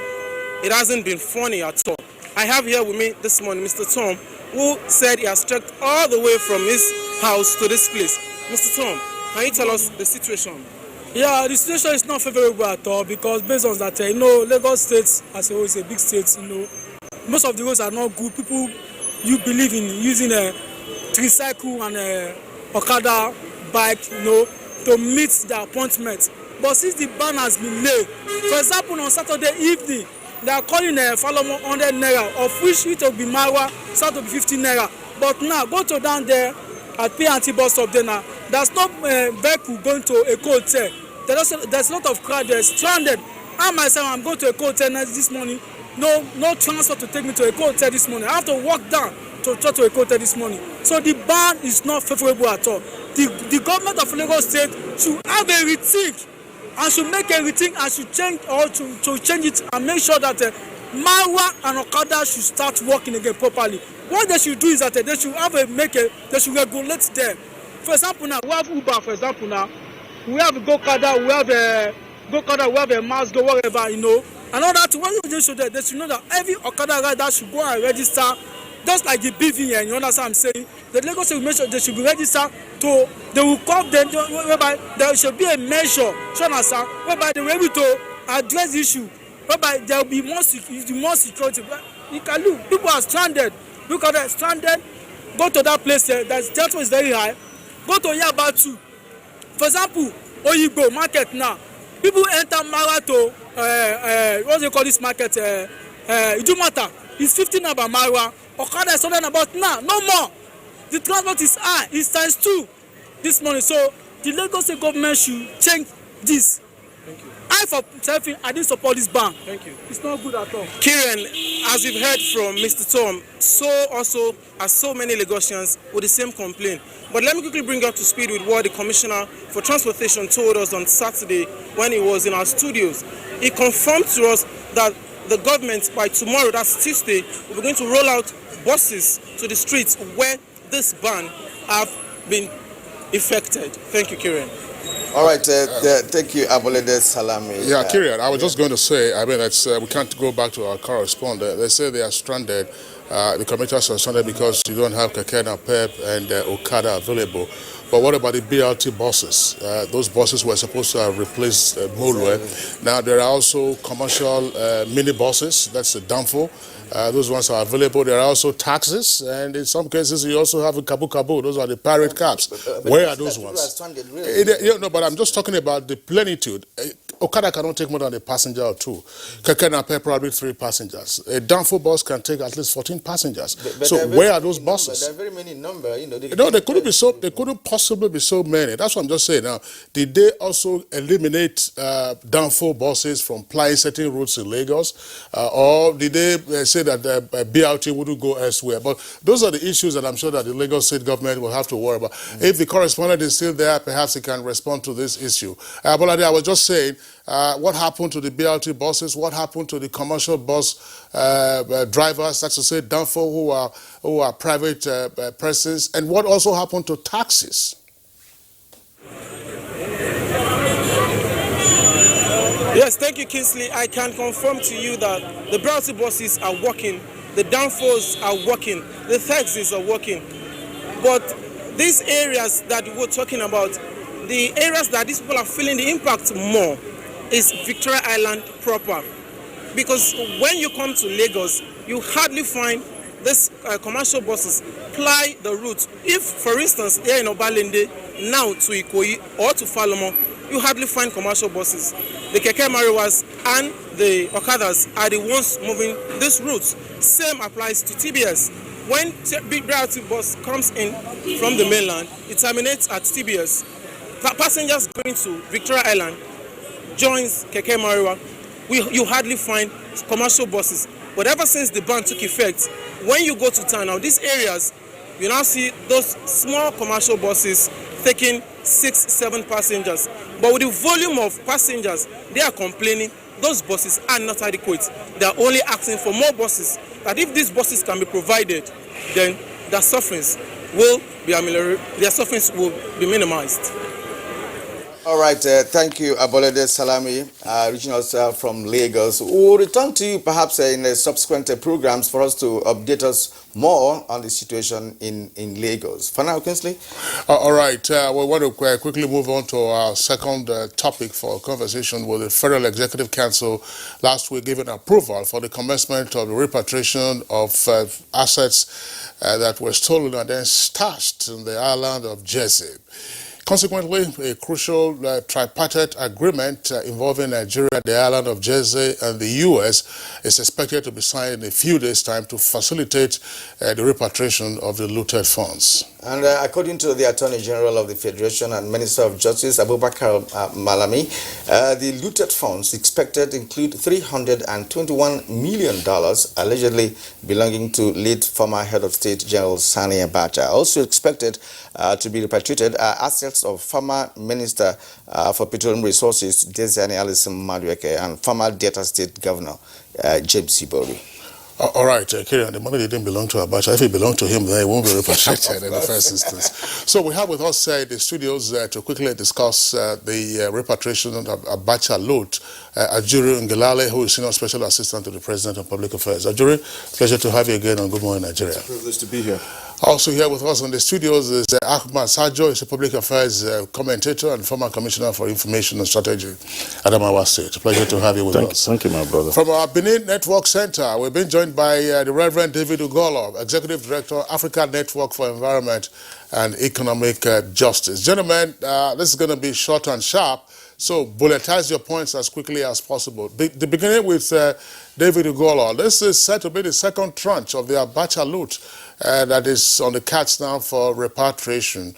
it hasn't been funny at all. I have here with me this morning Mr. Tom, who said he has trekked all the way from his house to this place. Mr. Tom, can you tell us the situation? Yeah, the situation is not favorable at all because based on that, Lagos State as a whole is a big state, most of the roads are not good. People, you believe in using a tricycle and a Okada bike, to meet the appointment. But since the ban has been laid, for example, on Saturday evening, they are calling a Falomo 100 naira, of which it will be Marwa, start to be 50 naira. But now, go to down there at P&T bus stop there now, there's no vehicle going to a hotel. There's a lot of crowd there, stranded. I myself, I'm going to a hotel this morning. No transport to take me to a hotel this morning. I have to walk down to a hotel this morning. So the ban is not favorable at all. The government of Lagos State should have a rethink and should make a rethink and should change or to change it and make sure that Marwa and Okada should start working again properly. What they should do is that they should they should regulate them. For example, now we have Uber. For example, now we have Gokada, we have a Masgo, whatever, And all that, what they should know that every Okada rider should go and register, just like the BVN, you understand what I'm saying? The Lagos State will make sure they should be registered they will call them, whereby there should be a measure, whereby they will be able to address the issue, whereby there will be more security. You can look, people are stranded. Look at that, stranded. Go to that place there, the temperature is very high. Go to Yabatu. For example, Oyigbo market now. People enter Mara to, what do you call this market? Idumata. It's 15 naira Mara. Okada is something about now, no more. The transport is high, it's times 2 this morning. So the Lagos State government should change this. Thank you. I didn't support this ban. Thank you. It's not good at all. Kieran, as we've heard from Mr. Tom, so also as so many Lagosians with the same complaint. But let me quickly bring you up to speed with what the Commissioner for Transportation told us on Saturday when he was in our studios. He confirmed to us that the government, by tomorrow, that's Tuesday, will be going to roll out buses to the streets where this ban have been effected. Thank you, Kieran. All right, thank you, Abolede Salami. Yeah, Kieran, I was just going to say, we can't go back to our correspondent. They say they are stranded, the commuters are stranded because you don't have Kekena, Pep, and Okada available. But what about the BRT buses? Those buses were supposed to have replaced Molwe. Now, there are also commercial mini buses, that's the Danfo. Those ones are available. There are also taxis, and in some cases, you also have a Kabu. Those are the pirate cabs. Where are those ones? But I'm just talking about the plenitude. Okada cannot take more than a passenger or 2. Keke Napep probably 3 passengers. A Danfo bus can take at least 14 passengers. So where are those buses? There are very many numbers. They couldn't possibly be so many. That's what I'm just saying. Now, did they also eliminate Danfo buses from plying certain routes in Lagos, or did they say that BRT wouldn't go elsewhere? But those are the issues that I'm sure that the Lagos State government will have to worry about. If the correspondent is still there, perhaps he can respond to this issue. But I was just saying, what happened to the BRT buses? What happened to the commercial bus drivers, that's to say Danfo, who are private persons? And what also happened to taxis? Yes, thank you, Kingsley. I can confirm to you that the BRT buses are working, the Danfos are working, the taxis are working. But these areas that we're talking about, the areas that these people are feeling the impact more is Victoria Island proper. Because when you come to Lagos, you hardly find these commercial buses ply the route. If, for instance, here in Obalende, now to Ikoyi or to Falomo, you hardly find commercial buses. The Keke Mariwas and the Okadas are the ones moving these routes. Same applies to TBS. When BRT bus comes in from the mainland, it terminates at TBS. Passengers going to Victoria Island joins Keke Mariwa. You hardly find commercial buses. But ever since the ban took effect, when you go to town now, these areas, you now see those small commercial buses taking 6-7 passengers. But with the volume of passengers, they are complaining those buses are not adequate. They are only asking for more buses. That if these buses can be provided, then their sufferings will be ameliorated. Their sufferings will be minimized. All right, thank you, Abolede Salami, reaching us from Lagos. We'll return to you perhaps in subsequent programs for us to update us more on the situation in Lagos. For now, Kingsley. All right, we want to quickly move on to our second topic for conversation with the Federal Executive Council last week giving approval for the commencement of the repatriation of assets that were stolen and then stashed in the island of Jersey. Consequently, a crucial tripartite agreement involving Nigeria, the island of Jersey, and the U.S. is expected to be signed in a few days' time to facilitate the repatriation of the looted funds. And according to the Attorney General of the Federation and Minister of Justice, Abubakar Malami, the looted funds expected include $321 million allegedly belonging to late former head of state General Sani Abacha. Also expected to be repatriated are assets of former Minister for Petroleum Resources Desiani Alison Madueke and former Delta State Governor James Ibori. All right, Kirian, the money didn't belong to Abacha. If it belonged to him, then it won't be repatriated in the first instance. So we have with us the studios to quickly discuss the repatriation of Abacha loot. Ajuri Ngelale, who is Senior Special Assistant to the President of Public Affairs. Ajuri, pleasure to have you again on Good Morning Nigeria. It's a privilege to be here. Also here with us in the studios is Ahmad Sajo, is a public affairs commentator and former commissioner for information and strategy at Adamawa State. Pleasure to have you with us. Thank you, my brother. From our Benin Network Center, we've been joined by the Reverend David Ugolo, Executive Director, Africa Network for Environment and Economic Justice. Gentlemen, this is going to be short and sharp, so bulletize your points as quickly as possible. Beginning with David Ugolo, this is said to be the second tranche of the Abacha loot that is on the cards now for repatriation.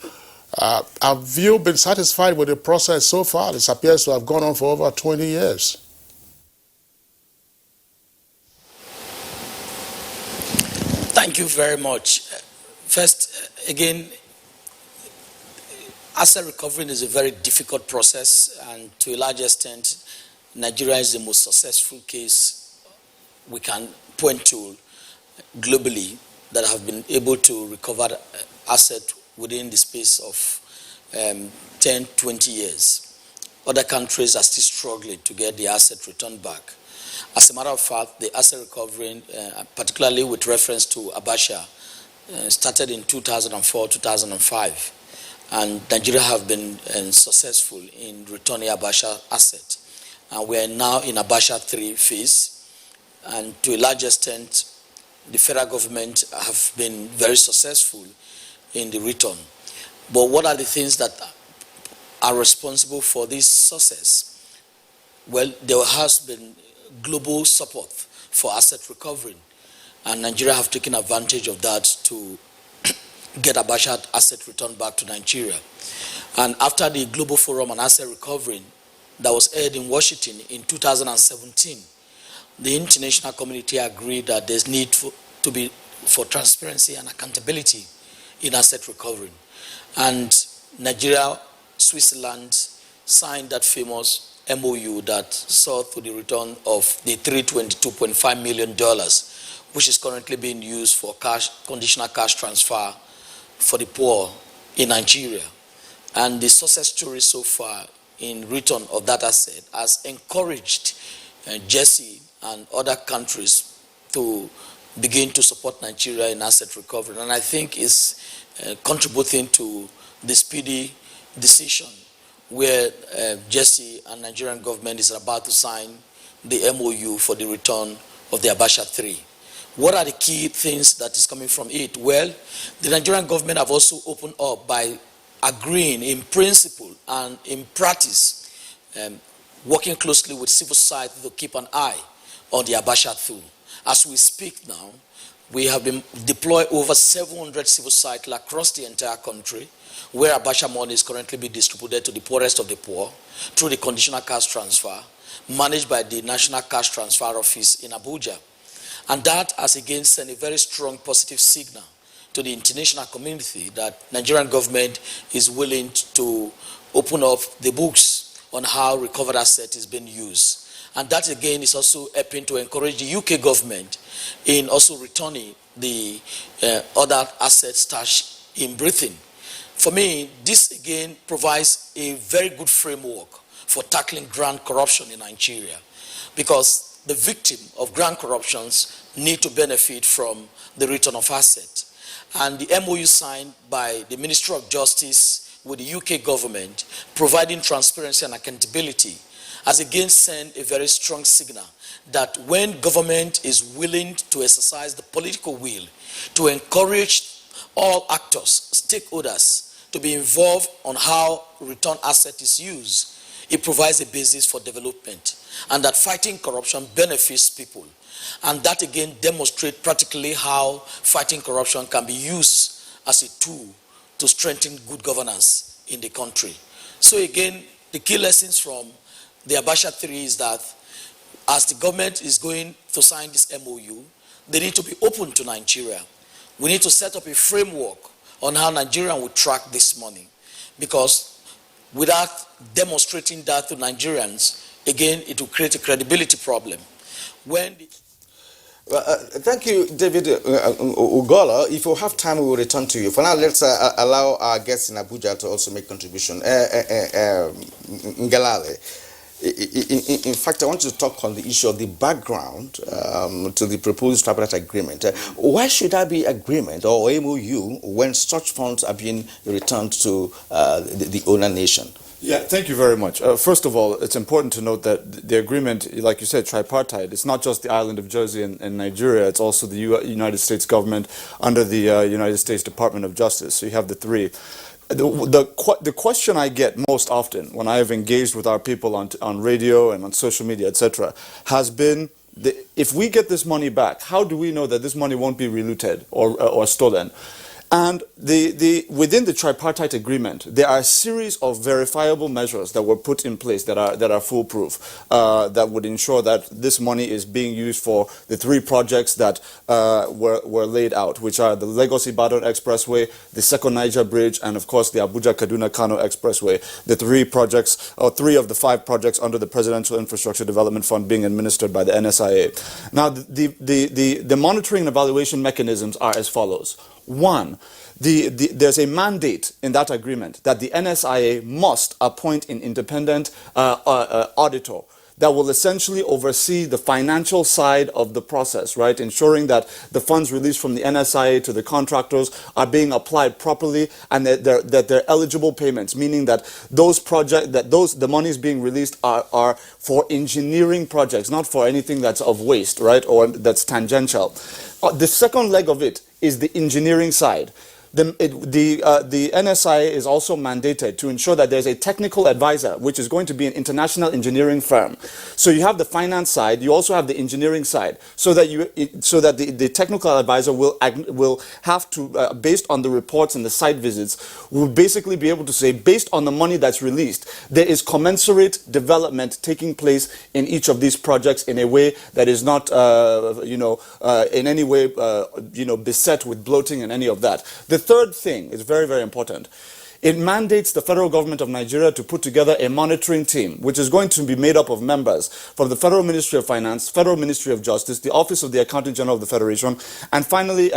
Have you been satisfied with the process so far? This appears to have gone on for over 20 years. Thank you very much. First, again, asset recovery is a very difficult process, and to a large extent, Nigeria is the most successful case we can point to globally that have been able to recover assets within the space of 10, 20 years. Other countries are still struggling to get the asset returned back. As a matter of fact, the asset recovery, particularly with reference to Abacha, started in 2004, 2005. And Nigeria have been successful in returning Abacha asset. And we are now in Abacha 3 phase. And to a large extent, the federal government have been very successful in the return. But what are the things that are responsible for this success? Well, there has been global support for asset recovery. And Nigeria have taken advantage of that to get Abacha asset returned back to Nigeria. And after the Global Forum on Asset Recovery that was held in Washington in 2017, the international community agreed that there's need for transparency and accountability in asset recovery. And Nigeria, Switzerland signed that famous MOU that saw through the return of the $322.5 million, which is currently being used for conditional cash transfer for the poor in Nigeria. And the success story so far in return of that asset has encouraged Jersey and other countries to begin to support Nigeria in asset recovery. And I think it's contributing to the speedy decision where Jesse and Nigerian government is about to sign the MOU for the return of the Abuja 3. What are the key things that is coming from it? Well, the Nigerian government have also opened up by agreeing in principle and in practice, working closely with civil society to keep an eye on the Abuja 2. As we speak now, we have been deployed over 700 civil society across the entire country, where Abuja money is currently being distributed to the poorest of the poor through the conditional cash transfer managed by the National Cash Transfer Office in Abuja. And that has again sent a very strong positive signal to the international community that Nigerian government is willing to open up the books on how recovered asset is being used. And that again is also helping to encourage the UK government in also returning the other assets stashed in Britain. For me, this again provides a very good framework for tackling grand corruption in Nigeria, because the victim of grand corruptions need to benefit from the return of assets. And the MOU signed by the Ministry of Justice with the UK government, providing transparency and accountability, has again sent a very strong signal that when government is willing to exercise the political will to encourage all actors, stakeholders, to be involved on how return asset is used, it provides a basis for development, and that fighting corruption benefits people. And that again demonstrates practically how fighting corruption can be used as a tool to strengthen good governance in the country. So again, the key lessons from the Abuja 3 is that as the government is going to sign this MOU, they need to be open to Nigeria. We need to set up a framework on how Nigeria will track this money, because without demonstrating that to Nigerians, again, it will create a credibility problem. Thank you, David Ugola. If you have time, we will return to you. For now, let's allow our guests in Abuja to also make contribution. Ngalale. In fact, I want to talk on the issue of the background to the proposed tripartite agreement. Why should there be agreement or MOU when such funds are being returned to the owner nation? Yeah, thank you very much. First of all, it's important to note that the agreement, like you said, tripartite, it's not just the island of Jersey and Nigeria, it's also the United States government under the United States Department of Justice. So you have the three. The question I get most often when I have engaged with our people on radio and on social media, etc., has been, if we get this money back, how do we know that this money won't be relooted or stolen? And within the tripartite agreement, there are a series of verifiable measures that were put in place that are foolproof, that would ensure that this money is being used for the three projects that were laid out, which are the Lagos-Ibadan Expressway, the Second Niger Bridge, and of course the Abuja-Kaduna-Kano Expressway, the three projects, or three of the 5 projects under the Presidential Infrastructure Development Fund being administered by the NSIA. Now, the monitoring and evaluation mechanisms are as follows. One, there's a mandate in that agreement that the NSIA must appoint an independent auditor that will essentially oversee the financial side of the process, right? Ensuring that the funds released from the NSIA to the contractors are being applied properly and that they're eligible payments, meaning that the monies being released are for engineering projects, not for anything that's of waste, right? Or that's tangential. The second leg of it is the engineering side. The NSIA is also mandated to ensure that there's a technical advisor, which is going to be an international engineering firm. So you have the finance side, you also have the engineering side, so that the technical advisor will have to, based on the reports and the site visits, will basically be able to say, based on the money that's released, there is commensurate development taking place in each of these projects in a way that is not, in any way, beset with bloating and any of that. The third thing is very, very important. It mandates the federal government of Nigeria to put together a monitoring team, which is going to be made up of members from the Federal Ministry of Finance, Federal Ministry of Justice, the Office of the Accountant General of the Federation, and finally,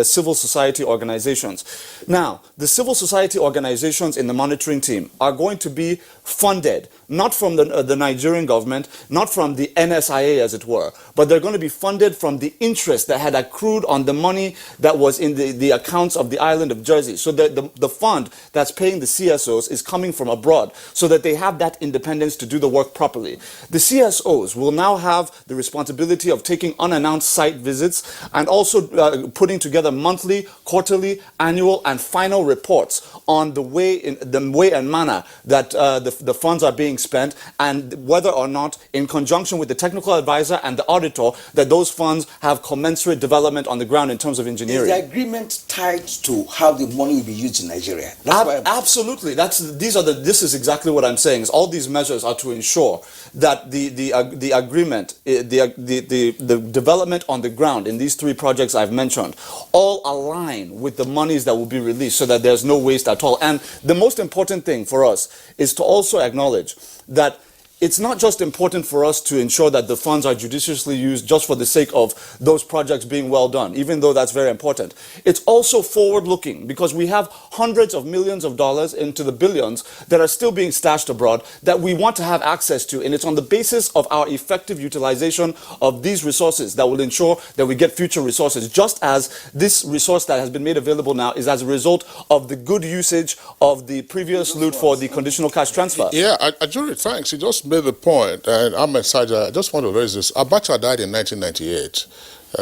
civil society organizations. Now, the civil society organizations in the monitoring team are going to be funded, not from the Nigerian government, not from the NSIA, as it were, but they're going to be funded from the interest that had accrued on the money that was in the accounts of the island of Jersey. So the fund that's paying the CSOs is coming from abroad so that they have that independence to do the work properly. The CSOs will now have the responsibility of taking unannounced site visits and also putting together monthly, quarterly, annual, and final reports on the way and manner that the funds are being spent, and whether or not, in conjunction with the technical advisor and the auditor, that those funds have commensurate development on the ground in terms of engineering. Is the agreement tied to how the money will be used in Nigeria? Absolutely. This is exactly what I'm saying. Is all these measures are to ensure that the agreement, the development on the ground in these three projects I've mentioned, all align with the monies that will be released, so that there's no waste at all. And the most important thing for us is to also acknowledge that it's not just important for us to ensure that the funds are judiciously used just for the sake of those projects being well done, even though that's very important. It's also forward-looking, because we have hundreds of millions of dollars into the billions that are still being stashed abroad that we want to have access to, and it's on the basis of our effective utilization of these resources that will ensure that we get future resources, just as this resource that has been made available now is as a result of the good usage of the previous loot for the conditional cash transfer. Yeah, Ajuri, thanks. You just made the point, and Ahmed Saja, I just want to raise this. Abacha died in 1998.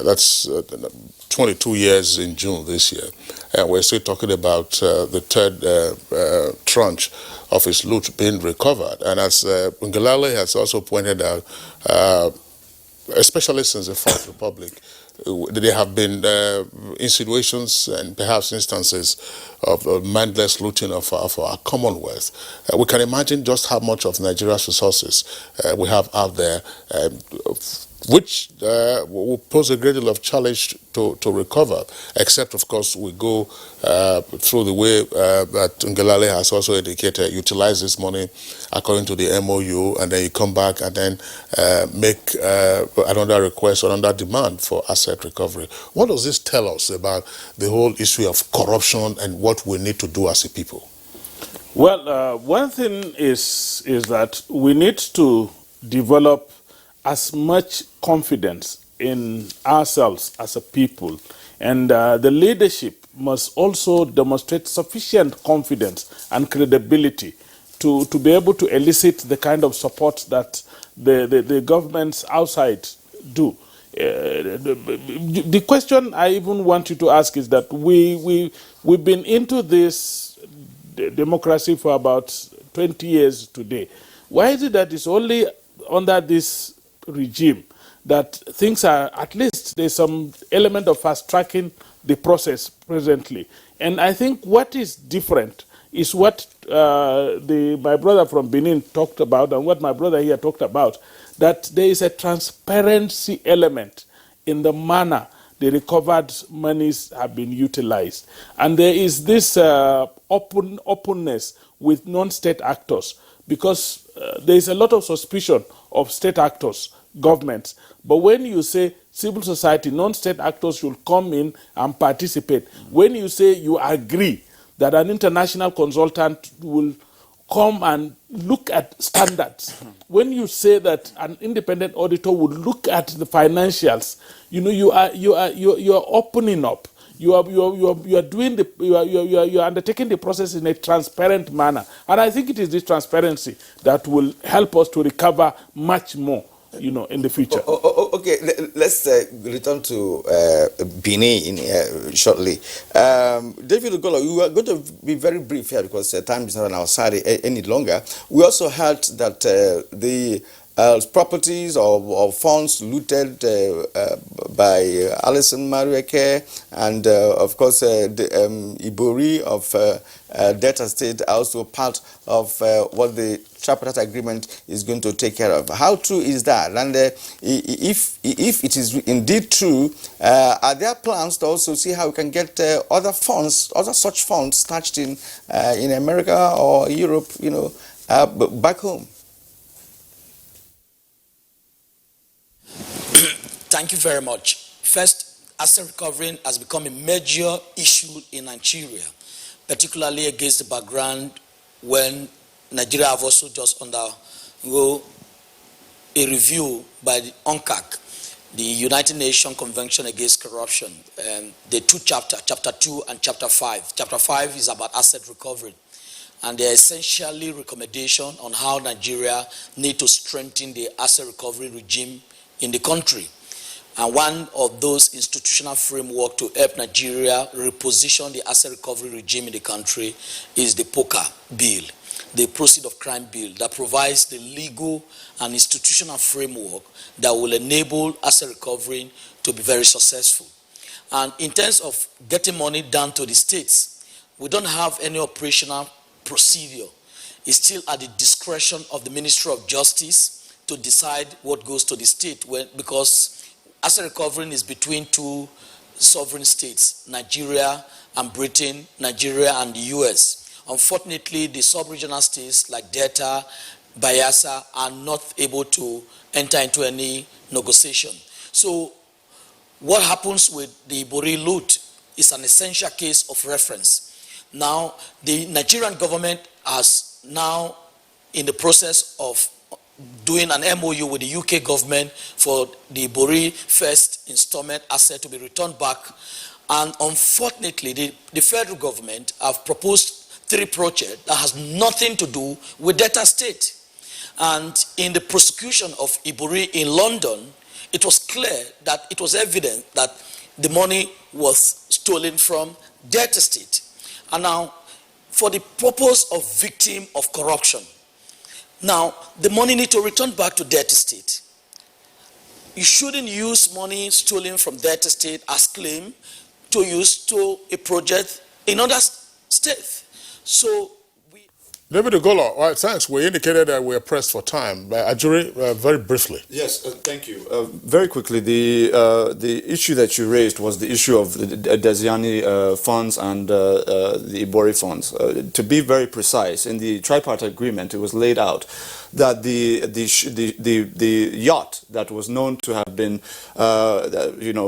That's 22 years in June this year. And we're still talking about the third tranche of his loot being recovered. And as Ngalale has also pointed out, especially since the Fourth Republic, there have been insinuations and perhaps instances of mindless looting of our commonwealth. We can imagine just how much of Nigeria's resources we have out there, which will pose a great deal of challenge to recover, except, of course, we go through the way that Ngalale has also indicated, utilize this money according to the MOU, and then you come back and then make another request or another demand for asset recovery. What does this tell us about the whole issue of corruption and what we need to do as a people? Well, one thing is that we need to develop as much confidence in ourselves as a people, and the leadership must also demonstrate sufficient confidence and credibility to be able to elicit the kind of support that the governments outside do. The question I even want you to ask is that we've been into this democracy for about 20 years today. Why is it that it's only under this regime that things are, at least there's some element of fast-tracking the process presently? And I think what is different is what my brother from Benin talked about, and what my brother here talked about, that there is a transparency element in the manner the recovered monies have been utilized. And there is this openness with non-state actors, because there is a lot of suspicion of state actors, governments. But when you say civil society, non-state actors should come in and participate, when you say you agree that an international consultant will come and look at standards, when you say that an independent auditor would look at the financials, you are opening up. You are undertaking the process in a transparent manner, and I think it is this transparency that will help us to recover much more, in the future. Okay, let's return to Benin shortly. David Ogola, we are going to be very brief here because time is not on our side any longer. We also heard that the properties or funds looted by Alison Marueke and, of course, Ibori of Delta State are also part of what the tripartite agreement is going to take care of. How true is that? And if it is indeed true, are there plans to also see how we can get other such funds snatched in America or Europe, back home? Thank you very much. First, asset recovery has become a major issue in Nigeria, particularly against the background when Nigeria have also just undergo a review by the UNCAC, the United Nations Convention Against Corruption, the two chapters, Chapter 2 and Chapter 5. Chapter 5 is about asset recovery. And they are essentially recommendations on how Nigeria need to strengthen the asset recovery regime in the country. And one of those institutional framework to help Nigeria reposition the asset recovery regime in the country is the POCA bill, the Proceeds of Crime Bill, that provides the legal and institutional framework that will enable asset recovery to be very successful. And in terms of getting money down to the states, we don't have any operational procedure. It's still at the discretion of the Ministry of Justice to decide what goes to the state, because asset recovery is between two sovereign states, Nigeria and Britain, Nigeria and the US. Unfortunately, the sub-regional states like Delta, Bayelsa are not able to enter into any negotiation. So what happens with the Ibori loot is an essential case of reference. Now, the Nigerian government has now in the process of doing an MOU with the UK government for the Ibori first installment asset to be returned back. And unfortunately, the federal government have proposed 3 projects that has nothing to do with Delta State. And in the prosecution of Ibori in London, it was clear that it was evident that the money was stolen from Delta State. And now, for the purpose of victim of corruption, now the money needs to return back to Delta State. You shouldn't use money stolen from Delta State as claim to use to a project in other states. So, David Ugolo, all right, thanks. We indicated that we're pressed for time. Ajuri, very briefly. Yes, thank you. Very quickly, the issue that you raised was the issue of the Desiani funds and the Ibori funds. To be very precise, in the tripartite agreement, it was laid out that the yacht that was known to have been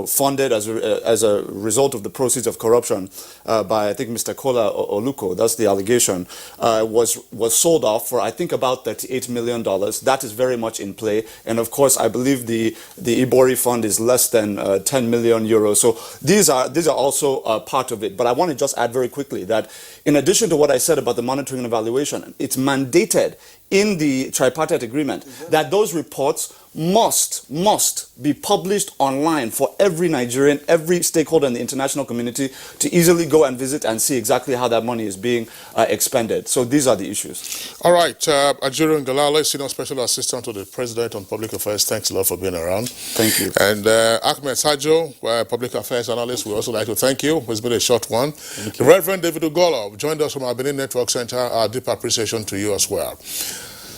funded as a result of the proceeds of corruption by, I think, Mr. Kola Oluko, that's the allegation, was sold off for, I think, about $38 million. That is very much in play. And of course, I believe the Ibori fund is less than 10 million euros. So these are also part of it. But I want to just add very quickly that in addition to what I said about the monitoring and evaluation, it's mandated in the tripartite agreement that those reports must be published online for every Nigerian, every stakeholder in the international community to easily go and visit and see exactly how that money is being expended. So these are the issues. All right, Ajuri Ngalale, Senior Special Assistant to the President on Public Affairs, thanks a lot for being around. Thank you. And Ahmed Sajo, Public Affairs Analyst, we also like to thank you. It's been a short one. The Reverend David Ugolo joined us from our Benin Network Center. Our deep appreciation to you as well.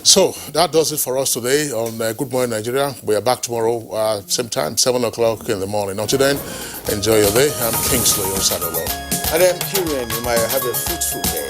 So that does it for us today on Good Morning Nigeria. We are back tomorrow, same time, 7 o'clock in the morning. Until then, enjoy your day. I'm Kingsley Osadolo. And I'm Kyrian. You might have a fruitful day.